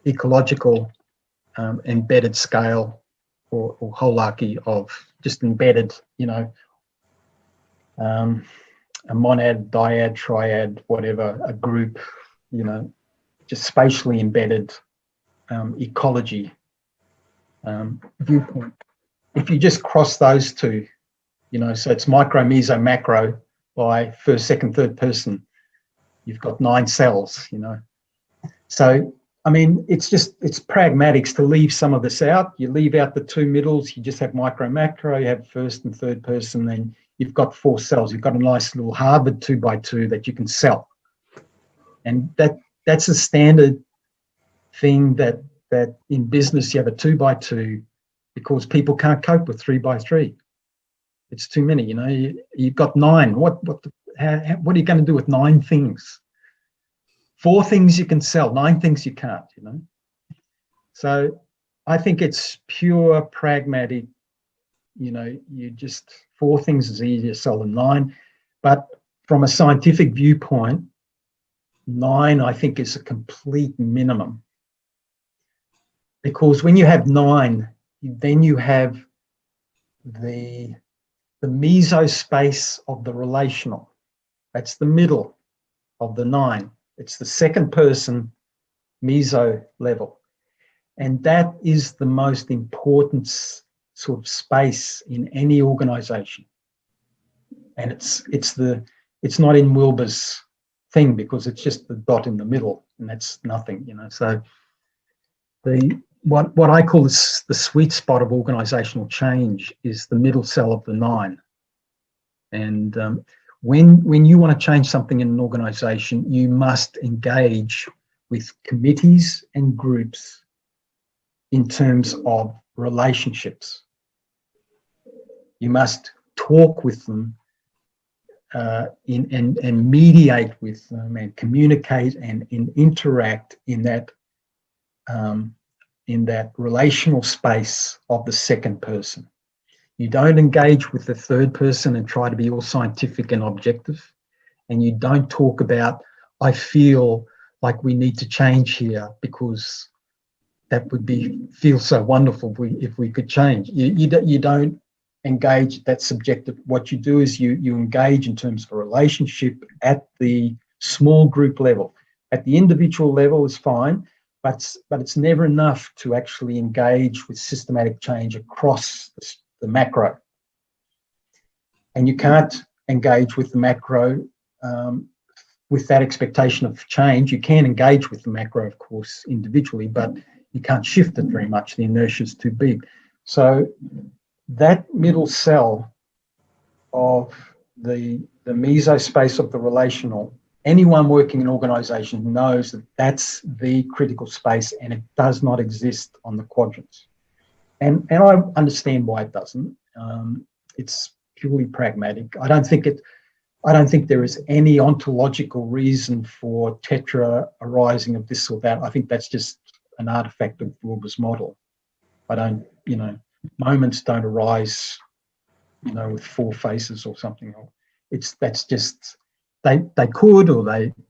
ecological embedded scale or holarchy of just embedded, you know, a monad, dyad, triad, whatever, a group, you know, just spatially embedded ecology viewpoint. If you just cross those two, you know, so it's micro, meso, macro by first, second, third person, you've got 9 cells, you know. So, I mean, it's pragmatics to leave some of this out. You leave out the 2 middles, you just have micro, macro, you have first and third person, then you've got 4 cells. You've got a nice little Harvard 2x2 that you can sell. And that's a standard thing that in business you have a 2x2 because people can't cope with 3x3. It's too many, you know. You've got 9. What are you going to do with 9 things? 4 things you can sell, 9 things you can't, you know. So I think it's pure pragmatic, you know, 4 things is easier to sell than 9. But from a scientific viewpoint, 9 I think is a complete minimum. Because when you have 9, then you have the mesospace of the relational. That's the middle of the 9. It's the second person meso level. And that is the most important sort of space in any organization. And it's not in Wilber's thing because it's just the dot in the middle and that's nothing, you know. So what I call the sweet spot of organizational change is the middle cell of the 9. And when you want to change something in an organization, you must engage with committees and groups in terms of relationships. You must talk with them and mediate with them and communicate and interact in that relational space of the second person. You don't engage with the third person and try to be all scientific and objective. And you don't talk about, I feel like we need to change here because that would feel so wonderful if we could change. You don't engage that subjective. What you do is you engage in terms of a relationship at the small group level. At the individual level is fine, but it's never enough to actually engage with systematic change across the macro. And you can't engage with the macro with that expectation of change. You can engage with the macro, of course, individually, but you can't shift it very much. The inertia is too big. So that middle cell of the mesospace of the relational, anyone working in organisation knows that that's the critical space, and it does not exist on the quadrants. And I understand why it doesn't. It's purely pragmatic. I don't think there is any ontological reason for tetra arising of this or that. I think that's just an artifact of Wilber's model. Moments don't arise, with four faces or something. That's just, they could, or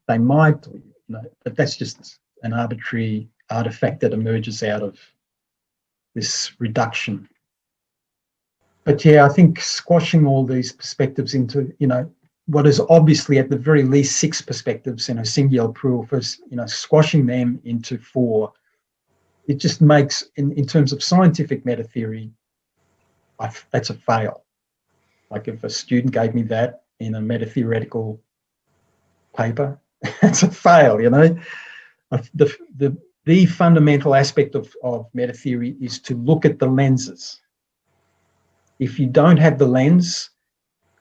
they might, but that's just an arbitrary artifact that emerges out of this reduction. But yeah, I think squashing all these perspectives into, what is obviously at the very least 6 perspectives in a singular proof, squashing them into 4, it just makes, in terms of scientific metatheory, that's a fail. Like if a student gave me that in a metatheoretical paper, that's a fail, The fundamental aspect of metatheory is to look at the lenses. If you don't have the lens,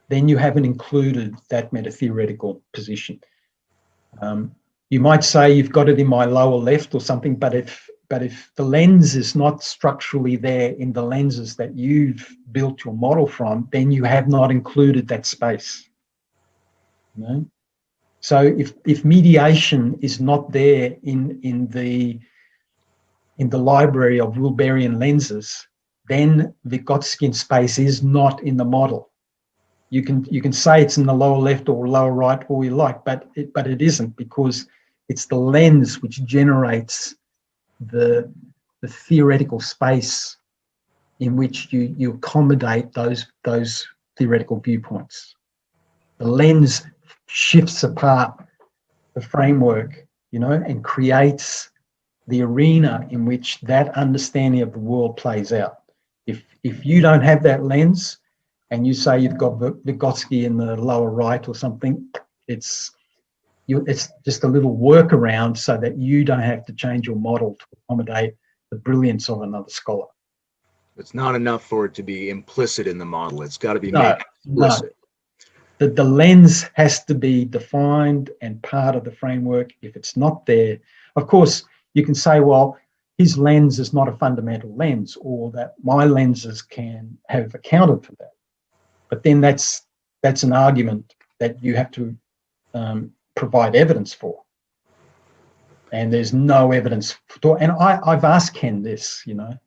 then you haven't included that metatheoretical position. You might say you've got it in my lower left or something, but if the lens is not structurally there in the lenses that you've built your model from, then you have not included that space. So if mediation is not there in the library of Wilberian lenses, then Vygotskian space is not in the model. You can say it's in the lower left or lower right, all you like, but it isn't, because it's the lens which generates the theoretical space in which you accommodate those theoretical viewpoints. The lens shifts apart the framework, and creates the arena in which that understanding of the world plays out. If you don't have that lens, and you say you've got Vygotsky in the lower right or something, it's just a little workaround so that you don't have to change your model to accommodate the brilliance of another scholar. It's not enough for it to be implicit in the model. It's got to be made explicit. No. The lens has to be defined and part of the framework. If it's not there, of course, you can say, well, his lens is not a fundamental lens, or that my lenses can have accounted for that. But then that's an argument that you have to provide evidence for. And there's no evidence. And I've asked Ken this,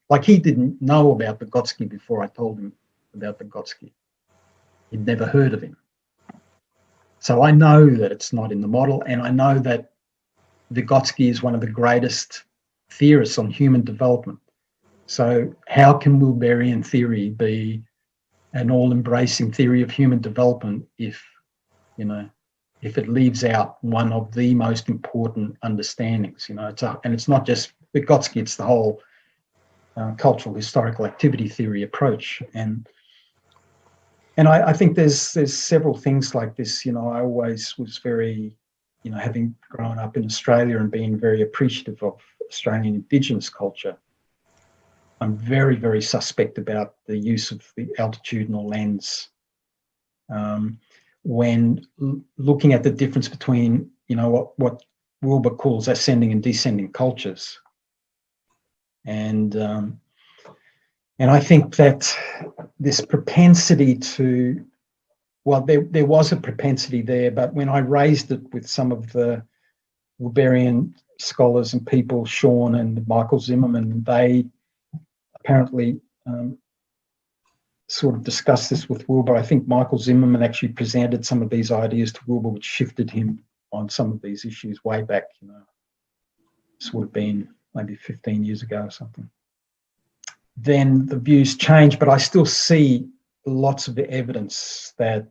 like he didn't know about Vygotsky before I told him about Vygotsky. He'd never heard of him. So I know that it's not in the model, and I know that Vygotsky is one of the greatest theorists on human development. So how can Wilberian theory be an all-embracing theory of human development if it leaves out one of the most important understandings? And it's not just Vygotsky; it's the whole cultural historical activity theory approach. And I think there's several things like this. I always was very, having grown up in Australia and being very appreciative of Australian Indigenous culture, I'm very, very suspect about the use of the altitudinal lens when looking at the difference between, what Wilber calls ascending and descending cultures. And I think that this propensity to, well, there was a propensity there, but when I raised it with some of the Wilberian scholars and people, Sean and Michael Zimmerman, they apparently sort of discussed this with Wilber. I think Michael Zimmerman actually presented some of these ideas to Wilber, which shifted him on some of these issues way back. This would have been maybe 15 years ago or something. Then the views changed, but I still see lots of evidence that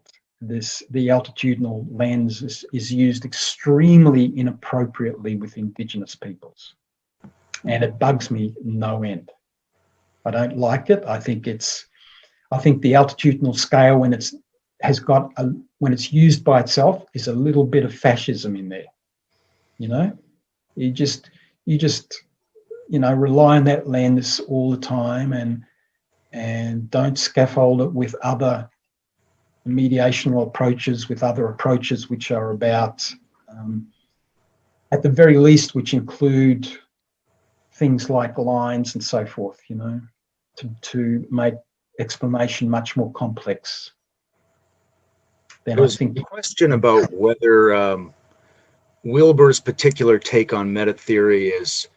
the altitudinal lens is used extremely inappropriately with Indigenous peoples, and it bugs me no end. I don't like it. I think the altitudinal scale, when it's used by itself, is a little bit of fascism in there. You just rely on that lens all the time, and don't scaffold it with other mediational approaches, with other approaches which are about, at the very least, which include things like lines and so forth, to make explanation much more complex. Then I think the question about whether Wilbur's particular take on metatheory is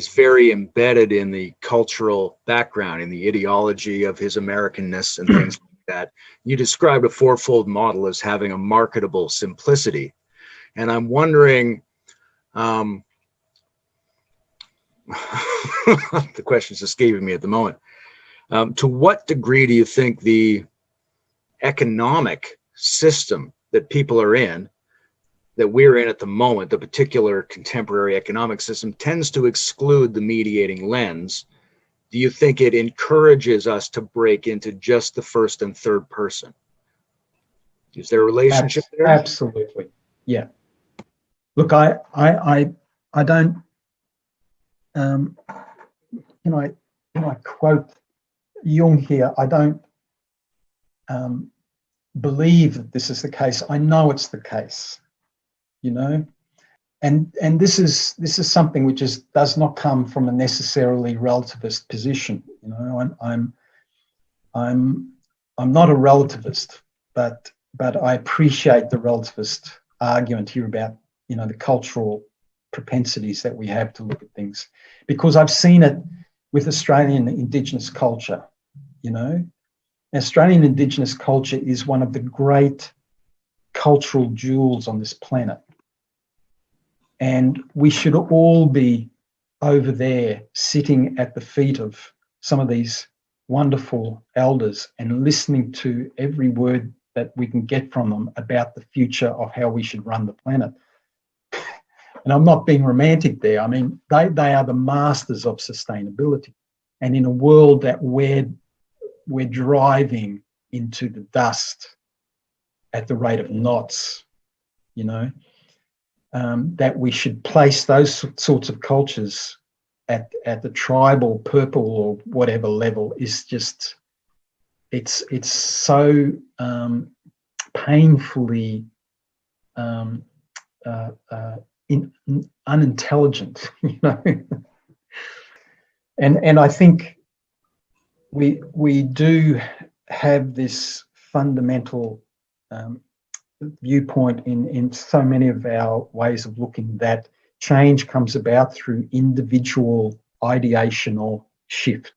very embedded in the cultural background, in the ideology of his Americanness and things like that. You described a fourfold model as having a marketable simplicity. And I'm wondering, the question's escaping me at the moment. To what degree do you think the economic system that people are in, that we're in at the moment, the particular contemporary economic system, tends to exclude the mediating lens? Do you think it encourages us to break into just the first and third person? Is there a relationship there? Absolutely. Yeah. Look, I don't, I quote Jung here, I don't believe that this is the case. I know it's the case, and this is something which does not come from a necessarily relativist position. I'm not a relativist, but I appreciate the relativist argument here about the cultural propensities that we have to look at things, because I've seen it with Australian Indigenous culture. Australian Indigenous culture is one of the great cultural jewels on this planet. And we should all be over there sitting at the feet of some of these wonderful elders and listening to every word that we can get from them about the future of how we should run the planet. And I'm not being romantic there. I mean, they are the masters of sustainability. And in a world that we're driving into the dust at the rate of knots, that we should place those sorts of cultures at the tribal, purple, or whatever level is just, it's so painfully unintelligent, and I think we do have this fundamental viewpoint in so many of our ways of looking, that change comes about through individual ideational shift.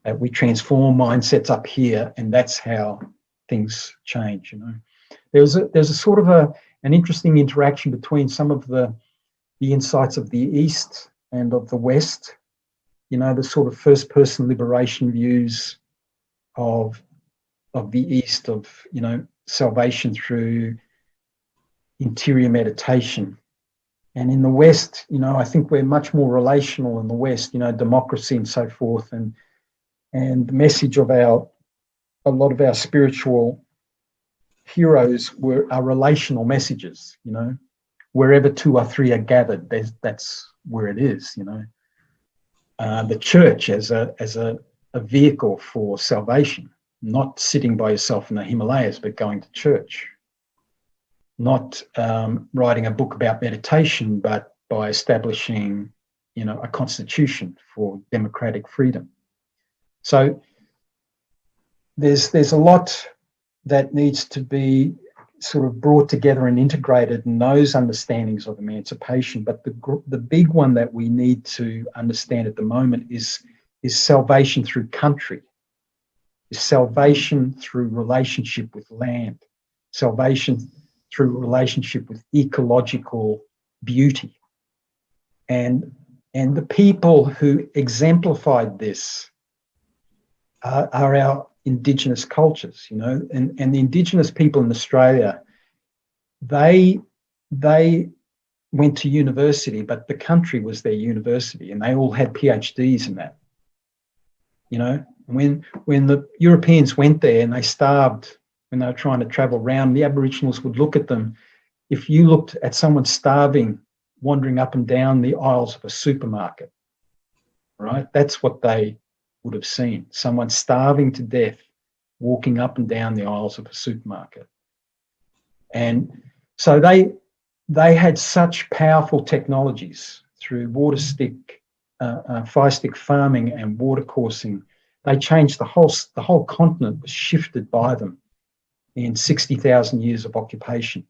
That we transform mindsets up here, and that's how things change. There's a sort of an interesting interaction between some of the insights of the East and of the West. The sort of first-person liberation views of the East, of salvation through interior meditation, and in the West, I think we're much more relational in the West. Democracy and so forth, and the message of a lot of our spiritual heroes are relational messages. Wherever two or three are gathered, that's where it is. The church as a vehicle for salvation, not sitting by yourself in the Himalayas, but going to church. Not writing a book about meditation, but by establishing, a constitution for democratic freedom. So there's a lot that needs to be sort of brought together and integrated in those understandings of emancipation. But the big one that we need to understand at the moment is salvation through country, is salvation through relationship with land, salvation through relationship with ecological beauty. And the people who exemplified this are our indigenous cultures, you know, and the indigenous people in Australia, they went to university, but the country was their university, and they all had PhDs in that. You know, when the Europeans went there and they starved when they were trying to travel around, the Aboriginals would look at them. If you looked at someone starving, wandering up and down the aisles of a supermarket, right? That's what they would have seen. Someone starving to death, walking up and down the aisles of a supermarket. And so they had such powerful technologies through water stick, fire stick farming and water coursing. They changed the whole continent was shifted by them in 60,000 years of occupation.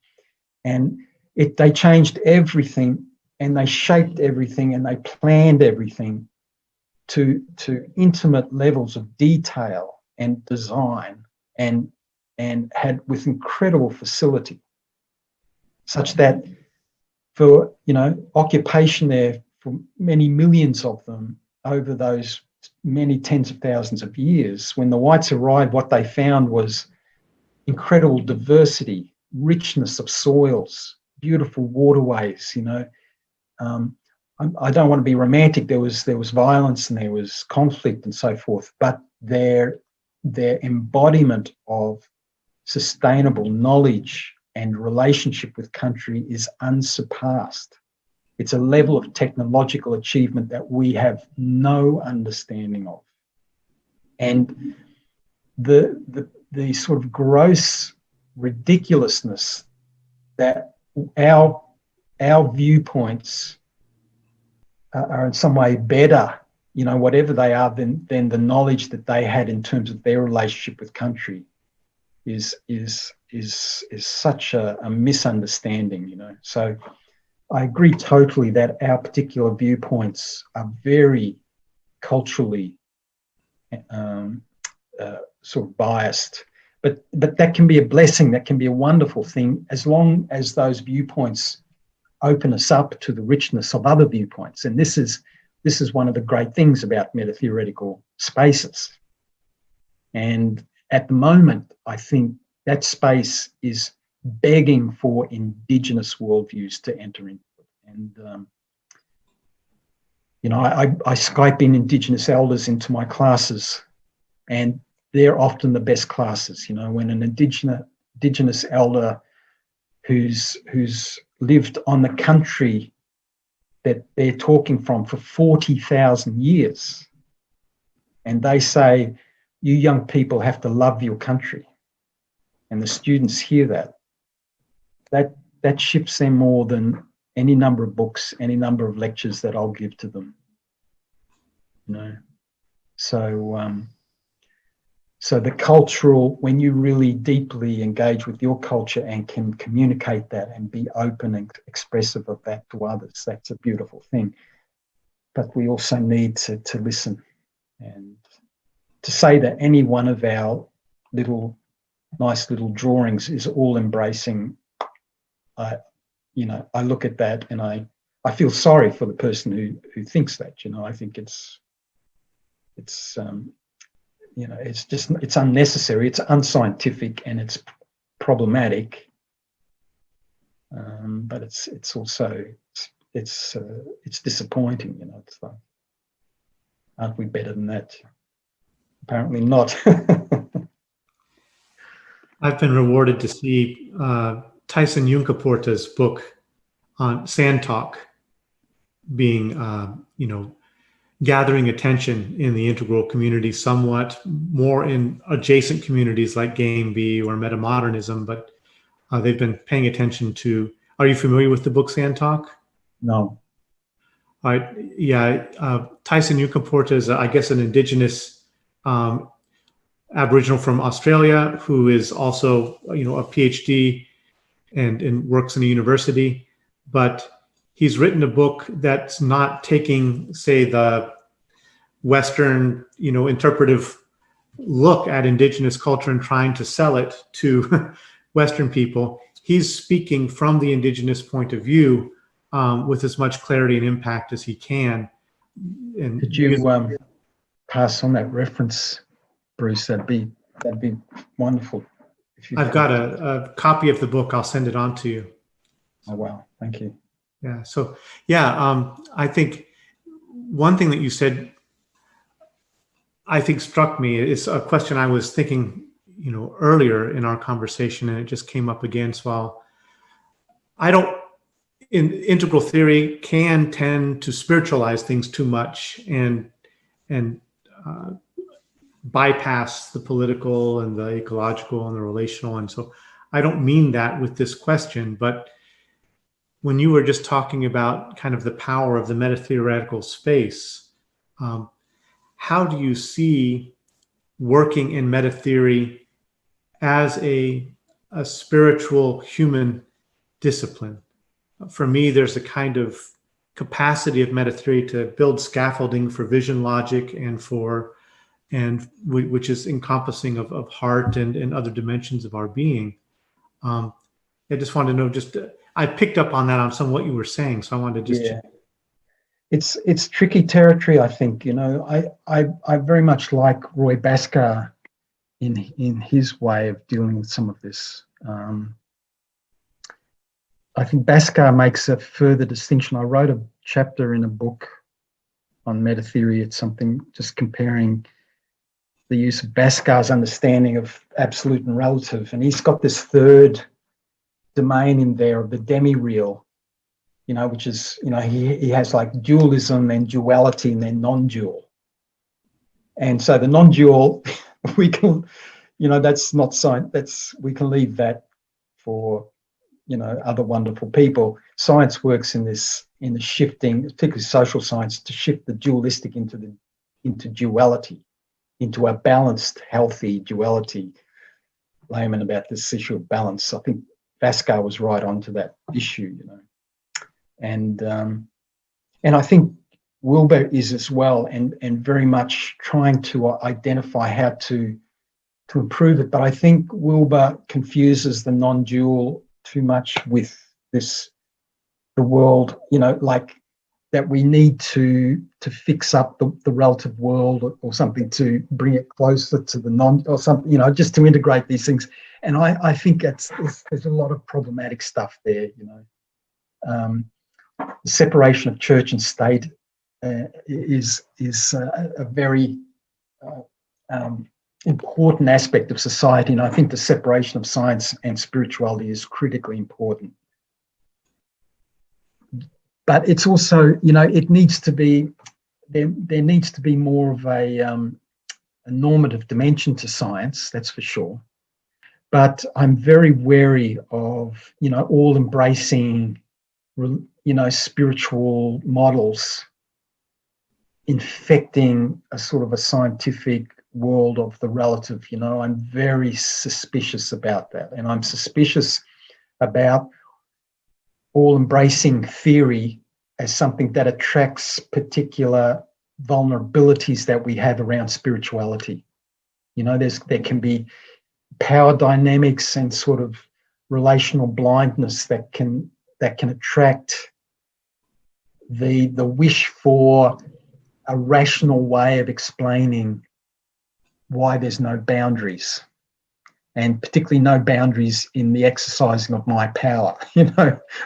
And they changed everything, and they shaped everything, and they planned everything to intimate levels of detail and design, and had with incredible facility, such that for, you know, occupation there for many millions of them over those many tens of thousands of years, when the whites arrived, what they found was incredible diversity, richness of soils, beautiful waterways, you know. I don't want to be romantic. There was violence and there was conflict and so forth, but their embodiment of sustainable knowledge and relationship with country is unsurpassed. It's a level of technological achievement that we have no understanding of. And the sort of gross ridiculousness that our viewpoints are in some way better, you know, whatever they are, than the knowledge that they had in terms of their relationship with country is such a misunderstanding, you know. So I agree totally that our particular viewpoints are very culturally sort of biased, but that can be a blessing. That can be a wonderful thing, as long as those viewpoints open us up to the richness of other viewpoints. And this is one of the great things about metatheoretical spaces. And at the moment, I think that space is begging for indigenous worldviews to enter into it. And you know, I Skype in indigenous elders into my classes, and they're often the best classes. You know, when an indigenous elder who's lived on the country that they're talking from for 40,000 years, and they say, you young people have to love your country, and the students hear that shifts them more than any number of books, any number of lectures that I'll give to them. You know, so the cultural, when you really deeply engage with your culture and can communicate that and be open and expressive of that to others, that's a beautiful thing. But we also need to listen, and to say that any one of our nice little drawings is all embracing. You know, I look at that and I feel sorry for the person who thinks that. You know, I think it's you know, it's unnecessary, it's unscientific, and it's problematic. But it's also it's disappointing. You know, it's like, aren't we better than that? Apparently not. I've been rewarded to see Tyson Yunkaporta's book on Sand Talk being, you know, gathering attention in the integral community, somewhat more in adjacent communities like Game B or Metamodernism, but they've been paying attention to. Are you familiar with the book Sand Talk? No. All right. Yeah. Tyson Yunkaporta is, I guess, an indigenous Aboriginal from Australia who is also, you know, a PhD and works in a university, but he's written a book that's not taking, say, the Western, you know, interpretive look at indigenous culture and trying to sell it to Western people. He's speaking from the indigenous point of view with as much clarity and impact as he can. And could you pass on that reference, Bruce? That'd be that'd be wonderful. I've got a copy of the book. I'll send it on to you. Oh, wow. Thank you. Yeah. So, yeah, I think one thing that you said, I think struck me is a question I was thinking, earlier in our conversation, and it just came up again. So in integral theory can tend to spiritualize things too much and bypass the political and the ecological and the relational. And so I don't mean that with this question, but when you were just talking about kind of the power of the metatheoretical space, how do you see working in metatheory as a spiritual human discipline? For me, there's a kind of capacity of metatheory to build scaffolding for vision logic and which is encompassing of heart and other dimensions of our being. I just wanted to know, I picked up on that on some of what you were saying, so I wanted to just... Yeah. It's tricky territory, I think. I very much like Roy Bhaskar in his way of dealing with some of this. I think Bhaskar makes a further distinction. I wrote a chapter in a book on metatheory. It's something just comparing the use of Bhaskar's understanding of absolute and relative. And he's got this third domain in there of the demi-real, which is, he has like dualism and duality and then non-dual. And so the non-dual, we can, that's not science. We can leave that for, other wonderful people. Science works in the shifting, particularly social science, to shift the dualistic into duality, into a balanced, healthy duality. Layman about this issue of balance. I think Bhaskar was right onto that issue, and I think Wilber is as well, and very much trying to identify how to improve it. But I think Wilber confuses the non-dual too much with the world, like that we need to fix up the relative world or something to bring it closer to the non, or something, just to integrate these things. And I think there's a lot of problematic stuff there, The separation of church and state is a very important aspect of society, and I think the separation of science and spirituality is critically important. But it's also, it needs to be, there needs to be more of a normative dimension to science, that's for sure. But I'm very wary of, all embracing, spiritual models infecting a sort of a scientific world of the relative. I'm very suspicious about that. And I'm suspicious about all embracing theory as something that attracts particular vulnerabilities that we have around spirituality. There can be power dynamics and sort of relational blindness that can attract the wish for a rational way of explaining why there's no boundaries, and particularly no boundaries in the exercising of my power,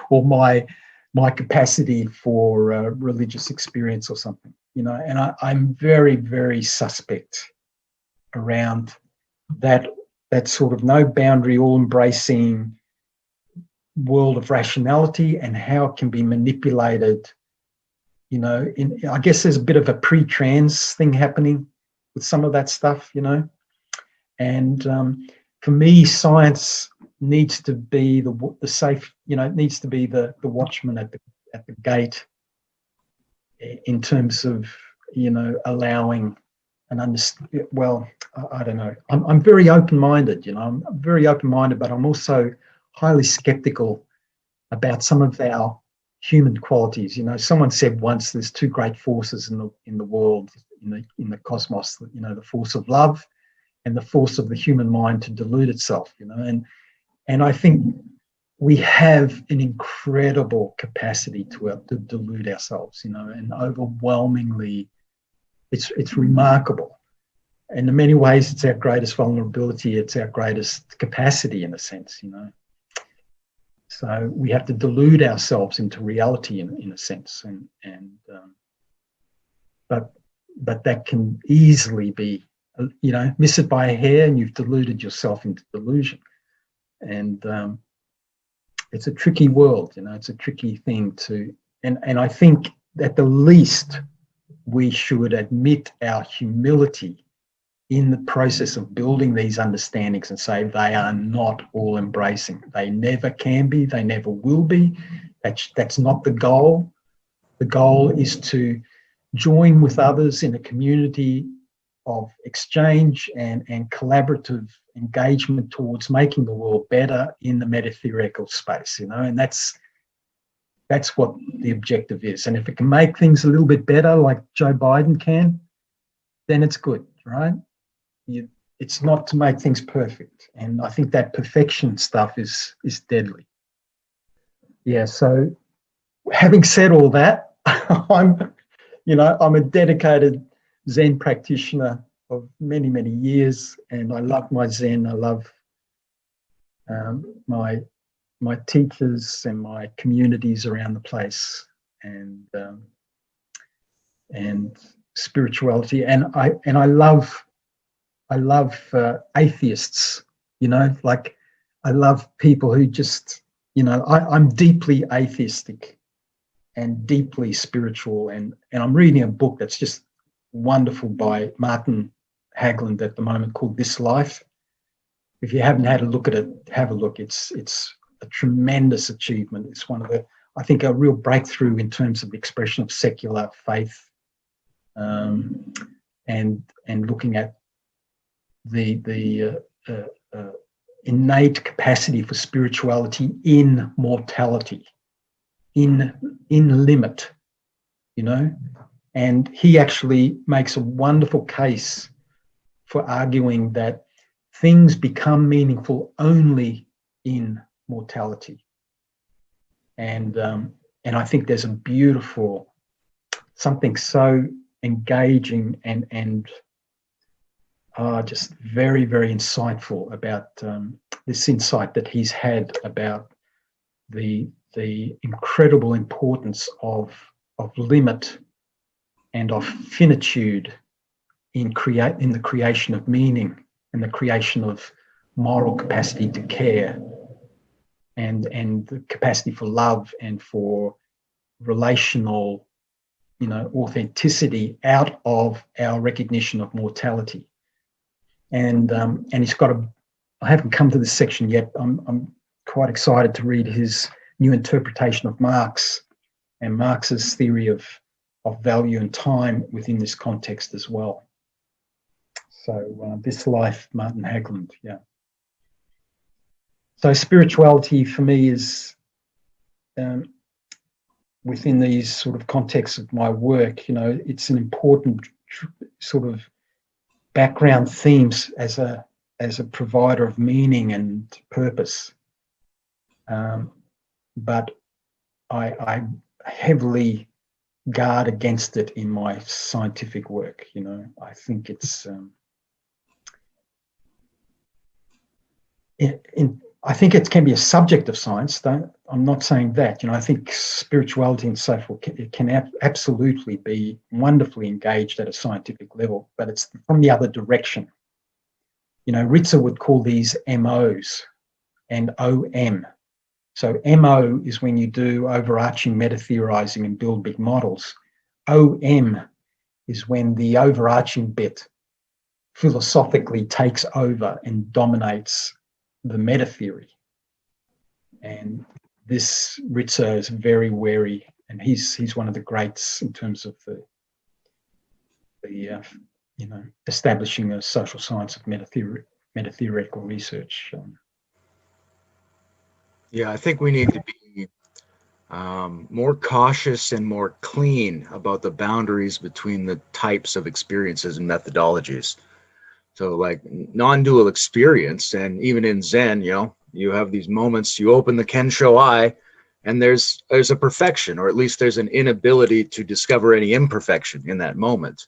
or my capacity for religious experience or something, and I'm very, very suspect around that sort of no boundary, all embracing world of rationality and how it can be manipulated. I guess there's a bit of a pre-trans thing happening with some of that stuff, and for me, science needs to be the safe, it needs to be the watchman at the gate in terms of, allowing and understand. Well, I don't know. I'm very open-minded, I'm very open-minded, but I'm also highly skeptical about some of our human qualities. Someone said once, there's two great forces in the world, in the cosmos, the force of love and the force of the human mind to delude itself, and I think we have an incredible capacity to delude ourselves, and overwhelmingly, it's remarkable. And in many ways, it's our greatest vulnerability. It's our greatest capacity, in a sense, you know. So we have to delude ourselves into reality, in a sense, but that can easily be, you know, miss it by a hair, and you've deluded yourself into delusion. And it's a tricky world, you know. It's a tricky thing to, and I think at the least we should admit our humility in the process of building these understandings and say they are not all embracing. They never can be, they never will be. That's not the goal. The goal is to join with others in a community of exchange and collaborative engagement towards making the world better in the metatheoretical space, you know, and that's what the objective is. And if it can make things a little bit better, like Joe Biden can, then it's good, right? It's not to make things perfect. And I think that perfection stuff is deadly. Yeah, so having said all that, I'm a dedicated Zen practitioner of many, many years, and I love my Zen. I love my teachers and my communities around the place, and spirituality, and I love atheists, you know, like I love people who just, you know, I'm deeply atheistic and deeply spiritual, and I'm reading a book that's just wonderful by Martin Hagland at the moment called This Life. If you haven't had a look at it, have a look. It's a tremendous achievement. It's one of the, I think, a real breakthrough in terms of the expression of secular faith, and looking at the innate capacity for spirituality in mortality, in limit, you know. And he actually makes a wonderful case for arguing that things become meaningful only in mortality. And I think there's a beautiful, something so engaging and just very, very insightful about this insight that he's had about the incredible importance of limit and of finitude in the creation of meaning and the creation of moral capacity to care and the capacity for love and for relational, you know, authenticity out of our recognition of mortality. And he's got I haven't come to this section yet. I'm quite excited to read his new interpretation of Marx and Marx's theory of value and time within this context as well. So This Life, Martin Hagland, yeah. So spirituality for me is, within these sort of contexts of my work, you know, it's an important sort of background themes as a provider of meaning and purpose. But I heavily guard against it in my scientific work. You know, I think it's I think it can be a subject of science. I'm not saying that. You know, I think spirituality and so forth can absolutely be wonderfully engaged at a scientific level, but it's from the other direction. You know, Ritzer would call these MOs and OM. So MO is when you do overarching meta-theorizing and build big models. OM is when the overarching bit philosophically takes over and dominates the meta theory. And this Ritzer is very wary, and he's one of the greats in terms of the you know, establishing a social science of meta-theoretical research. Yeah, I think we need to be more cautious and more clean about the boundaries between the types of experiences and methodologies. So like non-dual experience, and even in Zen, you know, you have these moments, you open the Kensho eye and there's a perfection, or at least there's an inability to discover any imperfection in that moment.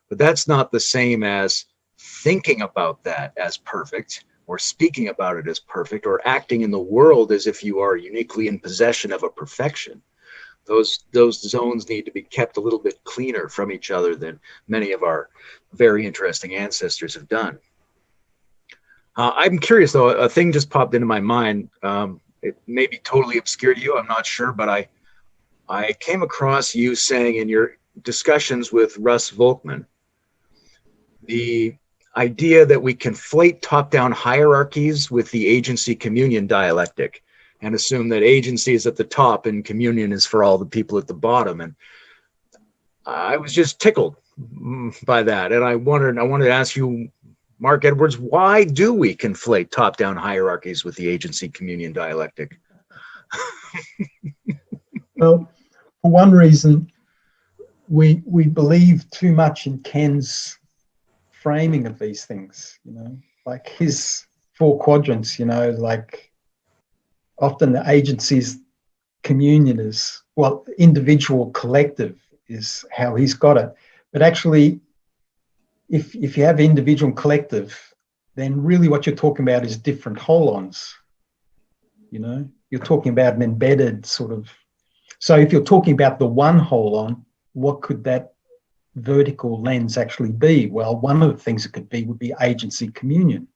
But that's not the same as thinking about that as perfect, or speaking about it as perfect, or acting in the world as if you are uniquely in possession of a perfection. Those zones need to be kept a little bit cleaner from each other than many of our very interesting ancestors have done. I'm curious though, a thing just popped into my mind. It may be totally obscure to you, I'm not sure, but I came across you saying in your discussions with Russ Volkman, the idea that we conflate top-down hierarchies with the agency communion dialectic and assume that agency is at the top and communion is for all the people at the bottom. And I was just tickled by that. And I wanted to ask you, Mark Edwards, why do we conflate top-down hierarchies with the agency communion dialectic? Well, for one reason, we believe too much in Ken's framing of these things, like his 4 quadrants, like often the agency's communion is, well, individual collective is how he's got it. But actually, if you have individual and collective, then really what you're talking about is different holons. You're talking about an embedded sort of. So if you're talking about the one holon, what could that vertical lens actually be? Well, one of the things it could be would be agency communion.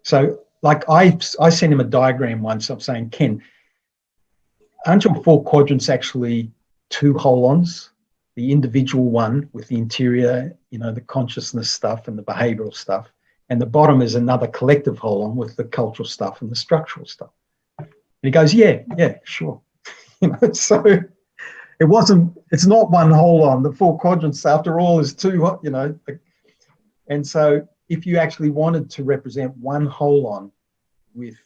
So like I sent him a diagram once of saying, Ken, aren't your 4 quadrants actually 2 holons? The individual one with the interior, the consciousness stuff and the behavioral stuff. And the bottom is another collective holon with the cultural stuff and the structural stuff. And he goes, yeah, sure. So it's not one holon. The 4 quadrants, after all, is 2, And so if you actually wanted to represent one holon with,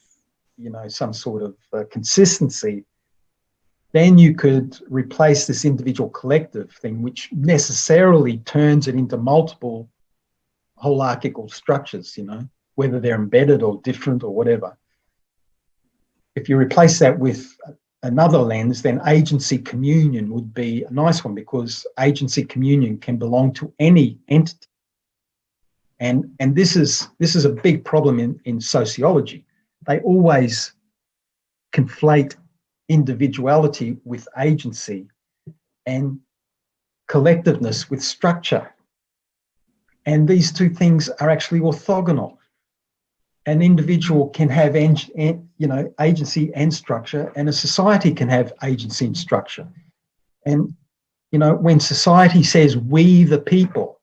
some sort of consistency, then you could replace this individual collective thing, which necessarily turns it into multiple holarchical structures, whether they're embedded or different or whatever. If you replace that with another lens, then agency communion would be a nice one, because agency communion can belong to any entity. And this is a big problem in sociology. They always conflate individuality with agency and collectiveness with structure. And these 2 things are actually orthogonal. An individual can have agency and structure, and a society can have agency and structure. And when society says we the people,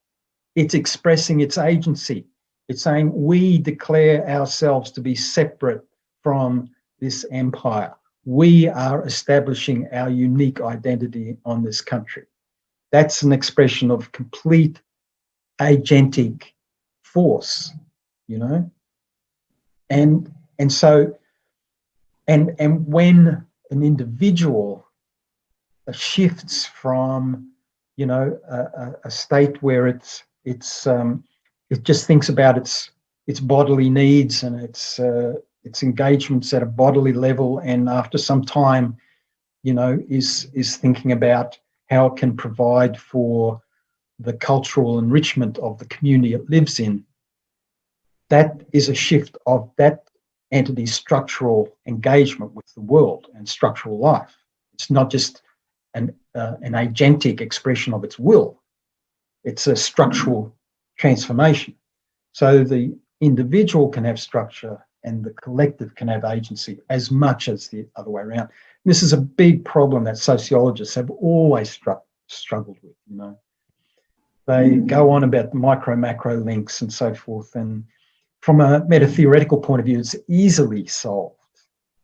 it's expressing its agency. It's saying we declare ourselves to be separate from this empire. We are establishing our unique identity on this country. That's an expression of complete agentic force, And so when an individual shifts from, a state where it just thinks about its bodily needs and its engagements at a bodily level, and after some time, is thinking about how it can provide for the cultural enrichment of the community it lives in, that is a shift of that entity's structural engagement with the world and structural life. It's not just an agentic expression of its will. It's a structural transformation. So the individual can have structure and the collective can have agency as much as the other way around. This is a big problem that sociologists have always struggled with, They go on about the micro-macro links and so forth, and from a metatheoretical point of view, it's easily solved.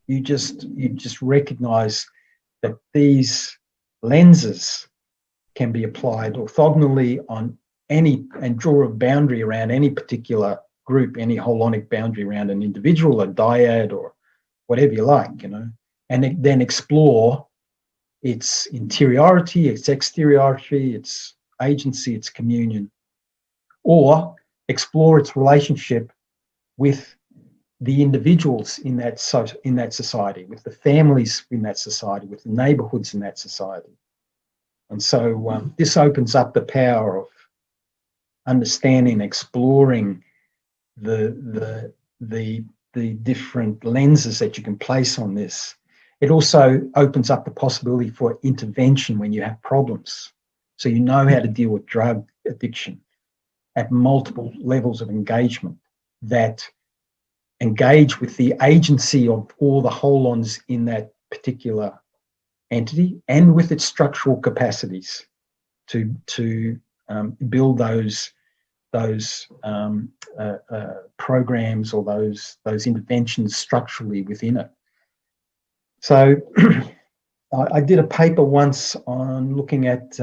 You just recognize that these lenses can be applied orthogonally on any, and draw a boundary around any particular group, any holonic boundary around an individual, a dyad, or whatever you like, and then explore its interiority, its exteriority, its agency, its communion, or explore its relationship with the individuals in that society, with the families in that society, with the neighborhoods in that society. And so this opens up the power of understanding, exploring the different lenses that you can place on this. It also opens up the possibility for intervention when you have problems. So you know how to deal with drug addiction at multiple levels of engagement that engage with the agency of all the holons in that particular entity and with its structural capacities to build those programs or those interventions structurally within it. So I did a paper once on looking at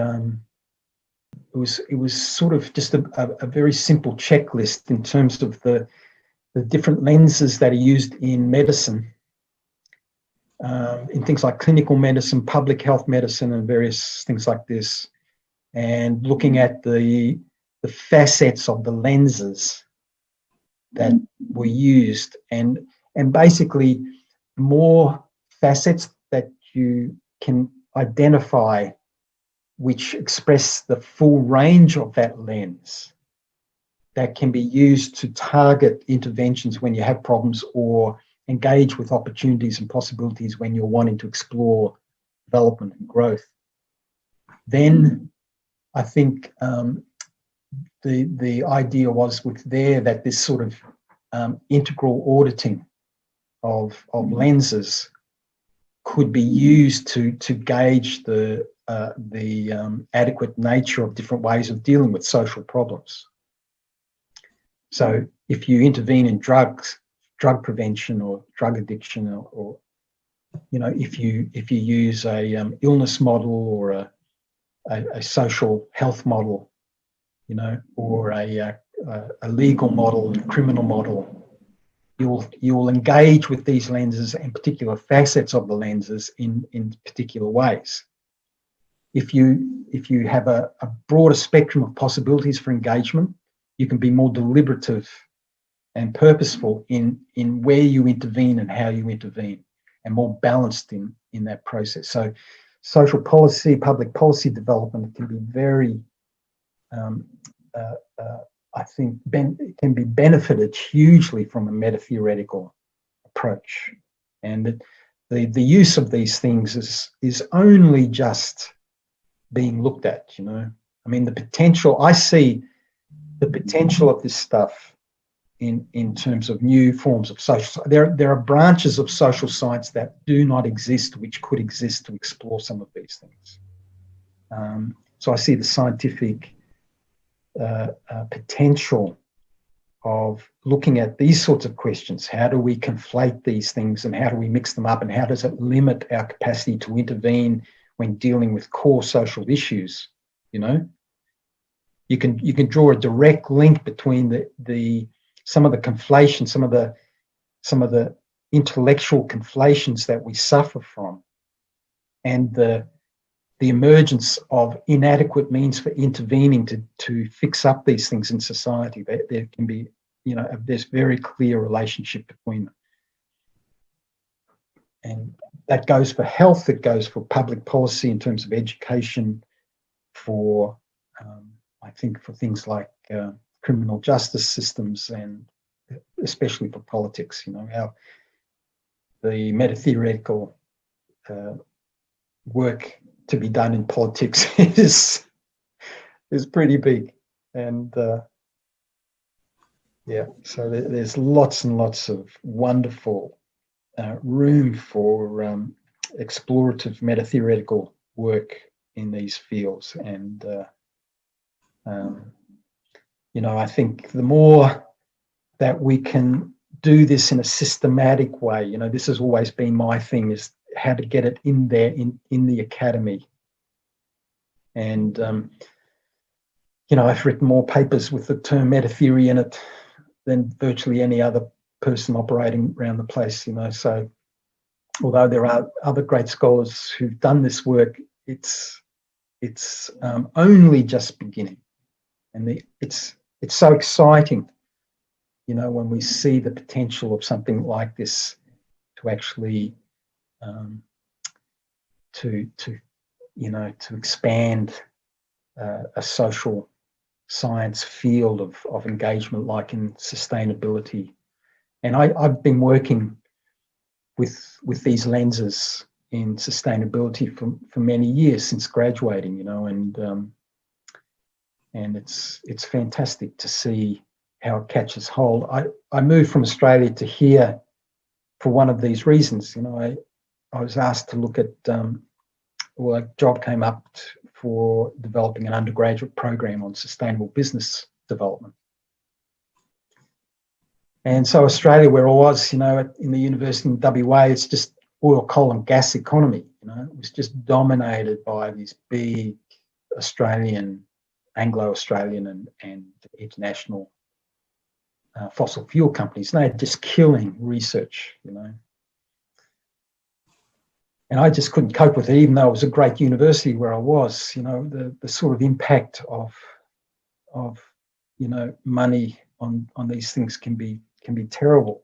it was sort of just a very simple checklist in terms of the different lenses that are used in medicine, in things like clinical medicine, public health medicine, and various things like this, and looking at the facets of the lenses that were used, and basically more facets that you can identify which express the full range of that lens that can be used to target interventions when you have problems or engage with opportunities and possibilities when you're wanting to explore development and growth. Then I think the idea was with there that this sort of integral auditing of lenses could be used to gauge the adequate nature of different ways of dealing with social problems. So if you intervene in drug prevention or drug addiction, or if you use a illness model or a social health model, or a legal model, a criminal model, you'll engage with these lenses and particular facets of the lenses in particular ways. If you have a broader spectrum of possibilities for engagement, you can be more deliberative and purposeful in where you intervene and how you intervene, and more balanced in that process. So social policy, public policy development can be very, I think, can be benefited hugely from a metatheoretical approach. And the use of these things is only just being looked at, I mean, the potential, I see the potential of this stuff in terms of new forms of social. There are branches of social science that do not exist, which could exist to explore some of these things. So I see the scientific potential of looking at these sorts of questions. How do we conflate these things, and how do we mix them up, and how does it limit our capacity to intervene when dealing with core social issues? You can draw a direct link between some of the conflation, some of the intellectual conflations that we suffer from, and the emergence of inadequate means for intervening to fix up these things in society. There can be, there's very clear relationship between them. And that goes for health, it goes for public policy in terms of education, for, I think, for things like criminal justice systems, and especially for politics. The metatheoretical work to be done in politics is pretty big, and so there's lots and lots of wonderful room for explorative metatheoretical work in these fields. And I think the more that we can do this in a systematic way, this has always been my thing, is how to get it in there in the academy. And I've written more papers with the term metatheory in it than virtually any other person operating around the place. So although there are other great scholars who've done this work, it's only just beginning, and it's so exciting, when we see the potential of something like this to actually to expand a social science field of engagement, like in sustainability. And I've been working with these lenses in sustainability for many years since graduating, and it's fantastic to see how it catches hold. I moved from Australia to here for one of these reasons. I was asked to look at, a job came up for developing an undergraduate program on sustainable business development. And so Australia, where I was, in the university in WA, it's just oil, coal and gas economy. It was just dominated by these big Australian, Anglo-Australian and international fossil fuel companies. And they're just killing research, And I just couldn't cope with it, even though it was a great university where I was. The sort of impact of money on these things can be terrible.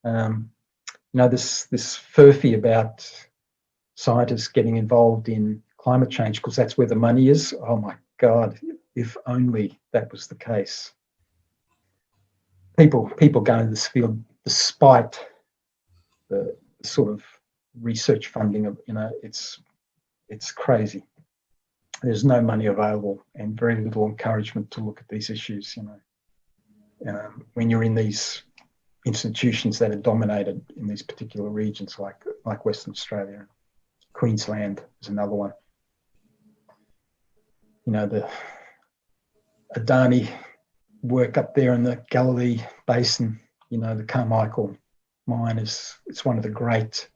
This furphy about scientists getting involved in climate change because that's where the money is. Oh my God, if only that was the case. People go into this field despite the sort of research funding of, it's crazy. There's no money available and very little encouragement to look at these issues, when you're in these institutions that are dominated in these particular regions like Western Australia. Queensland is another one. The Adani work up there in the Galilee Basin, the Carmichael mine it's one of the great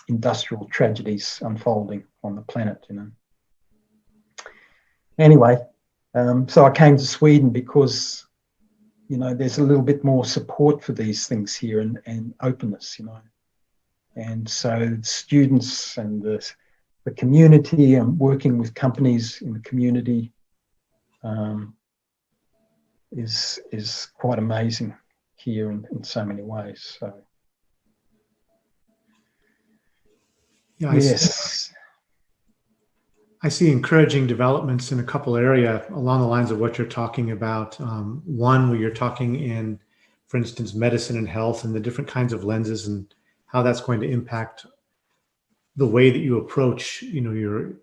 industrial tragedies unfolding on the planet, Anyway, so I came to Sweden because, there's a little bit more support for these things here and openness, And so students and the community and working with companies in the community is quite amazing here in so many ways. So, yeah, yes. I see encouraging developments in a couple areas along the lines of what you're talking about. One, where you're talking in, for instance, medicine and health and the different kinds of lenses and how that's going to impact the way that you approach, your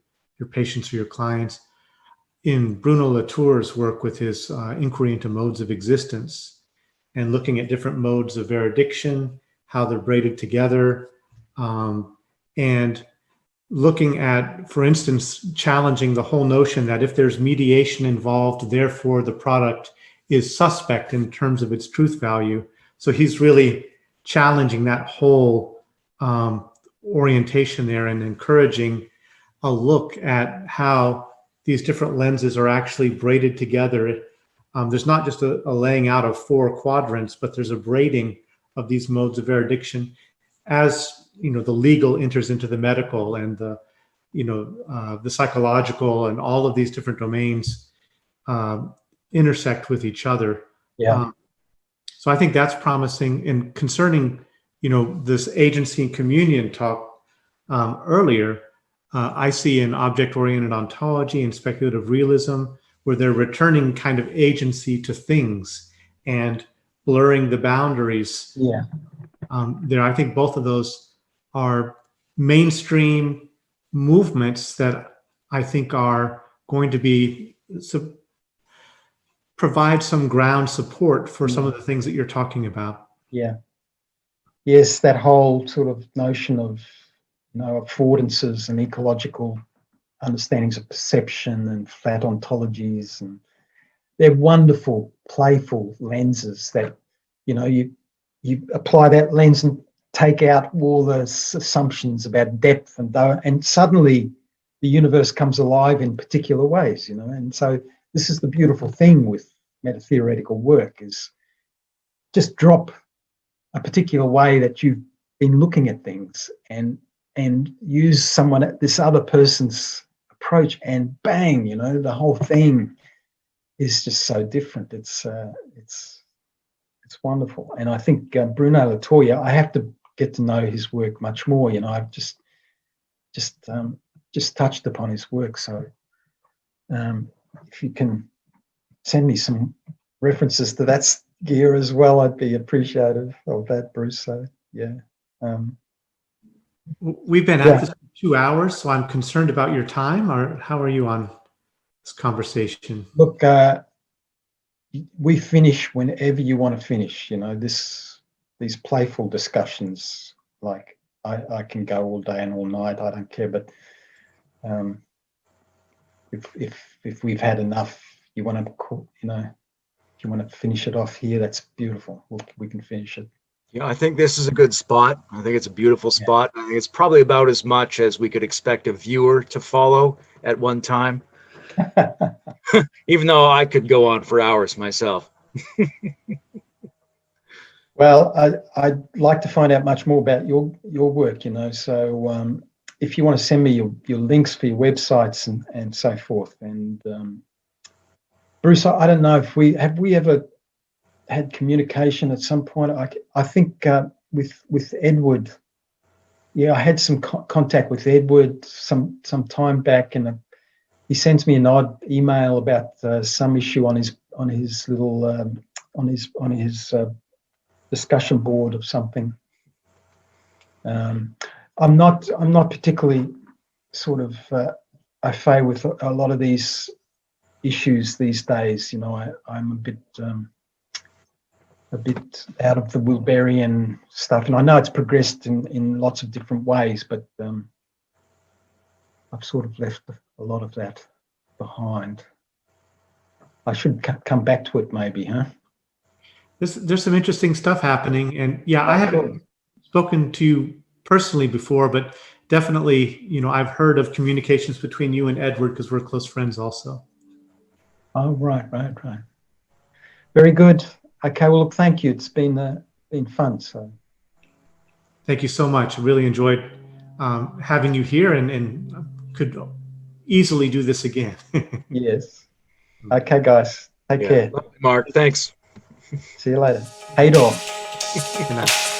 patients or your clients. In Bruno Latour's work with his inquiry into modes of existence and looking at different modes of eradiction, how they're braided together, and looking at, for instance, challenging the whole notion that if there's mediation involved, therefore the product is suspect in terms of its truth value. So he's really challenging that whole orientation there and encouraging a look at how these different lenses are actually braided together. There's not just a laying out of 4 quadrants, but there's a braiding of these modes of eradiction as the legal enters into the medical and the psychological, and all of these different domains intersect with each other. Yeah. So I think that's promising. And concerning, this agency and communion talk earlier, I see in object-oriented ontology and speculative realism where they're returning kind of agency to things and blurring the boundaries. Yeah. I think both of those are mainstream movements that I think are going to be provide some ground support for some of the things that you're talking about. Yeah. Yes, that whole sort of notion of, affordances and ecological understandings of perception and flat ontologies, and they're wonderful, playful lenses that, you apply that lens and take out all the assumptions about depth and suddenly the universe comes alive in particular ways, and so this is the beautiful thing with metatheoretical work, is just drop a particular way that you've been looking at things and use this other person's approach, and bang, the whole thing is just so different. It's wonderful. And I think Bruno Latour, I have to get to know his work much more. I've just touched upon his work. So if you can send me some references to that gear as well, I'd be appreciative of that, Bruce. So yeah. We've been at this for 2 hours, so I'm concerned about your time. Or how are you on this conversation? Look, we finish whenever you want to finish. You know, these playful discussions, like I can go all day and all night. I don't care. But if we've had enough, you want to, if you want to finish it off here, that's beautiful. We can finish it. Yeah, I think this is a good spot. I think it's a beautiful spot. I think it's probably about as much as we could expect a viewer to follow at one time. Even though I could go on for hours myself. Well, I'd like to find out much more about your work, so if you want to send me your links for your websites and so forth. And Bruce, I don't know if we ever had communication at some point. I think with Edward, I had some contact with Edward some time back, and he sends me an odd email about some issue on his little on his discussion board of something. I'm not particularly sort of au fait with a lot of these issues these days. I'm a bit out of the Wilberian stuff, and I know it's progressed in lots of different ways, but I've sort of left a lot of that behind. I should come back to it, maybe, huh? There's some interesting stuff happening, and I haven't spoken to you personally before, but definitely, I've heard of communications between you and Edward because we're close friends also. Oh, right. Very good. Okay, well, look, thank you. It's been fun. So, thank you so much. I really enjoyed having you here, and could easily do this again. Yes. Okay, guys. Take care. Mark, thanks. See you later. Hey, door. Good night.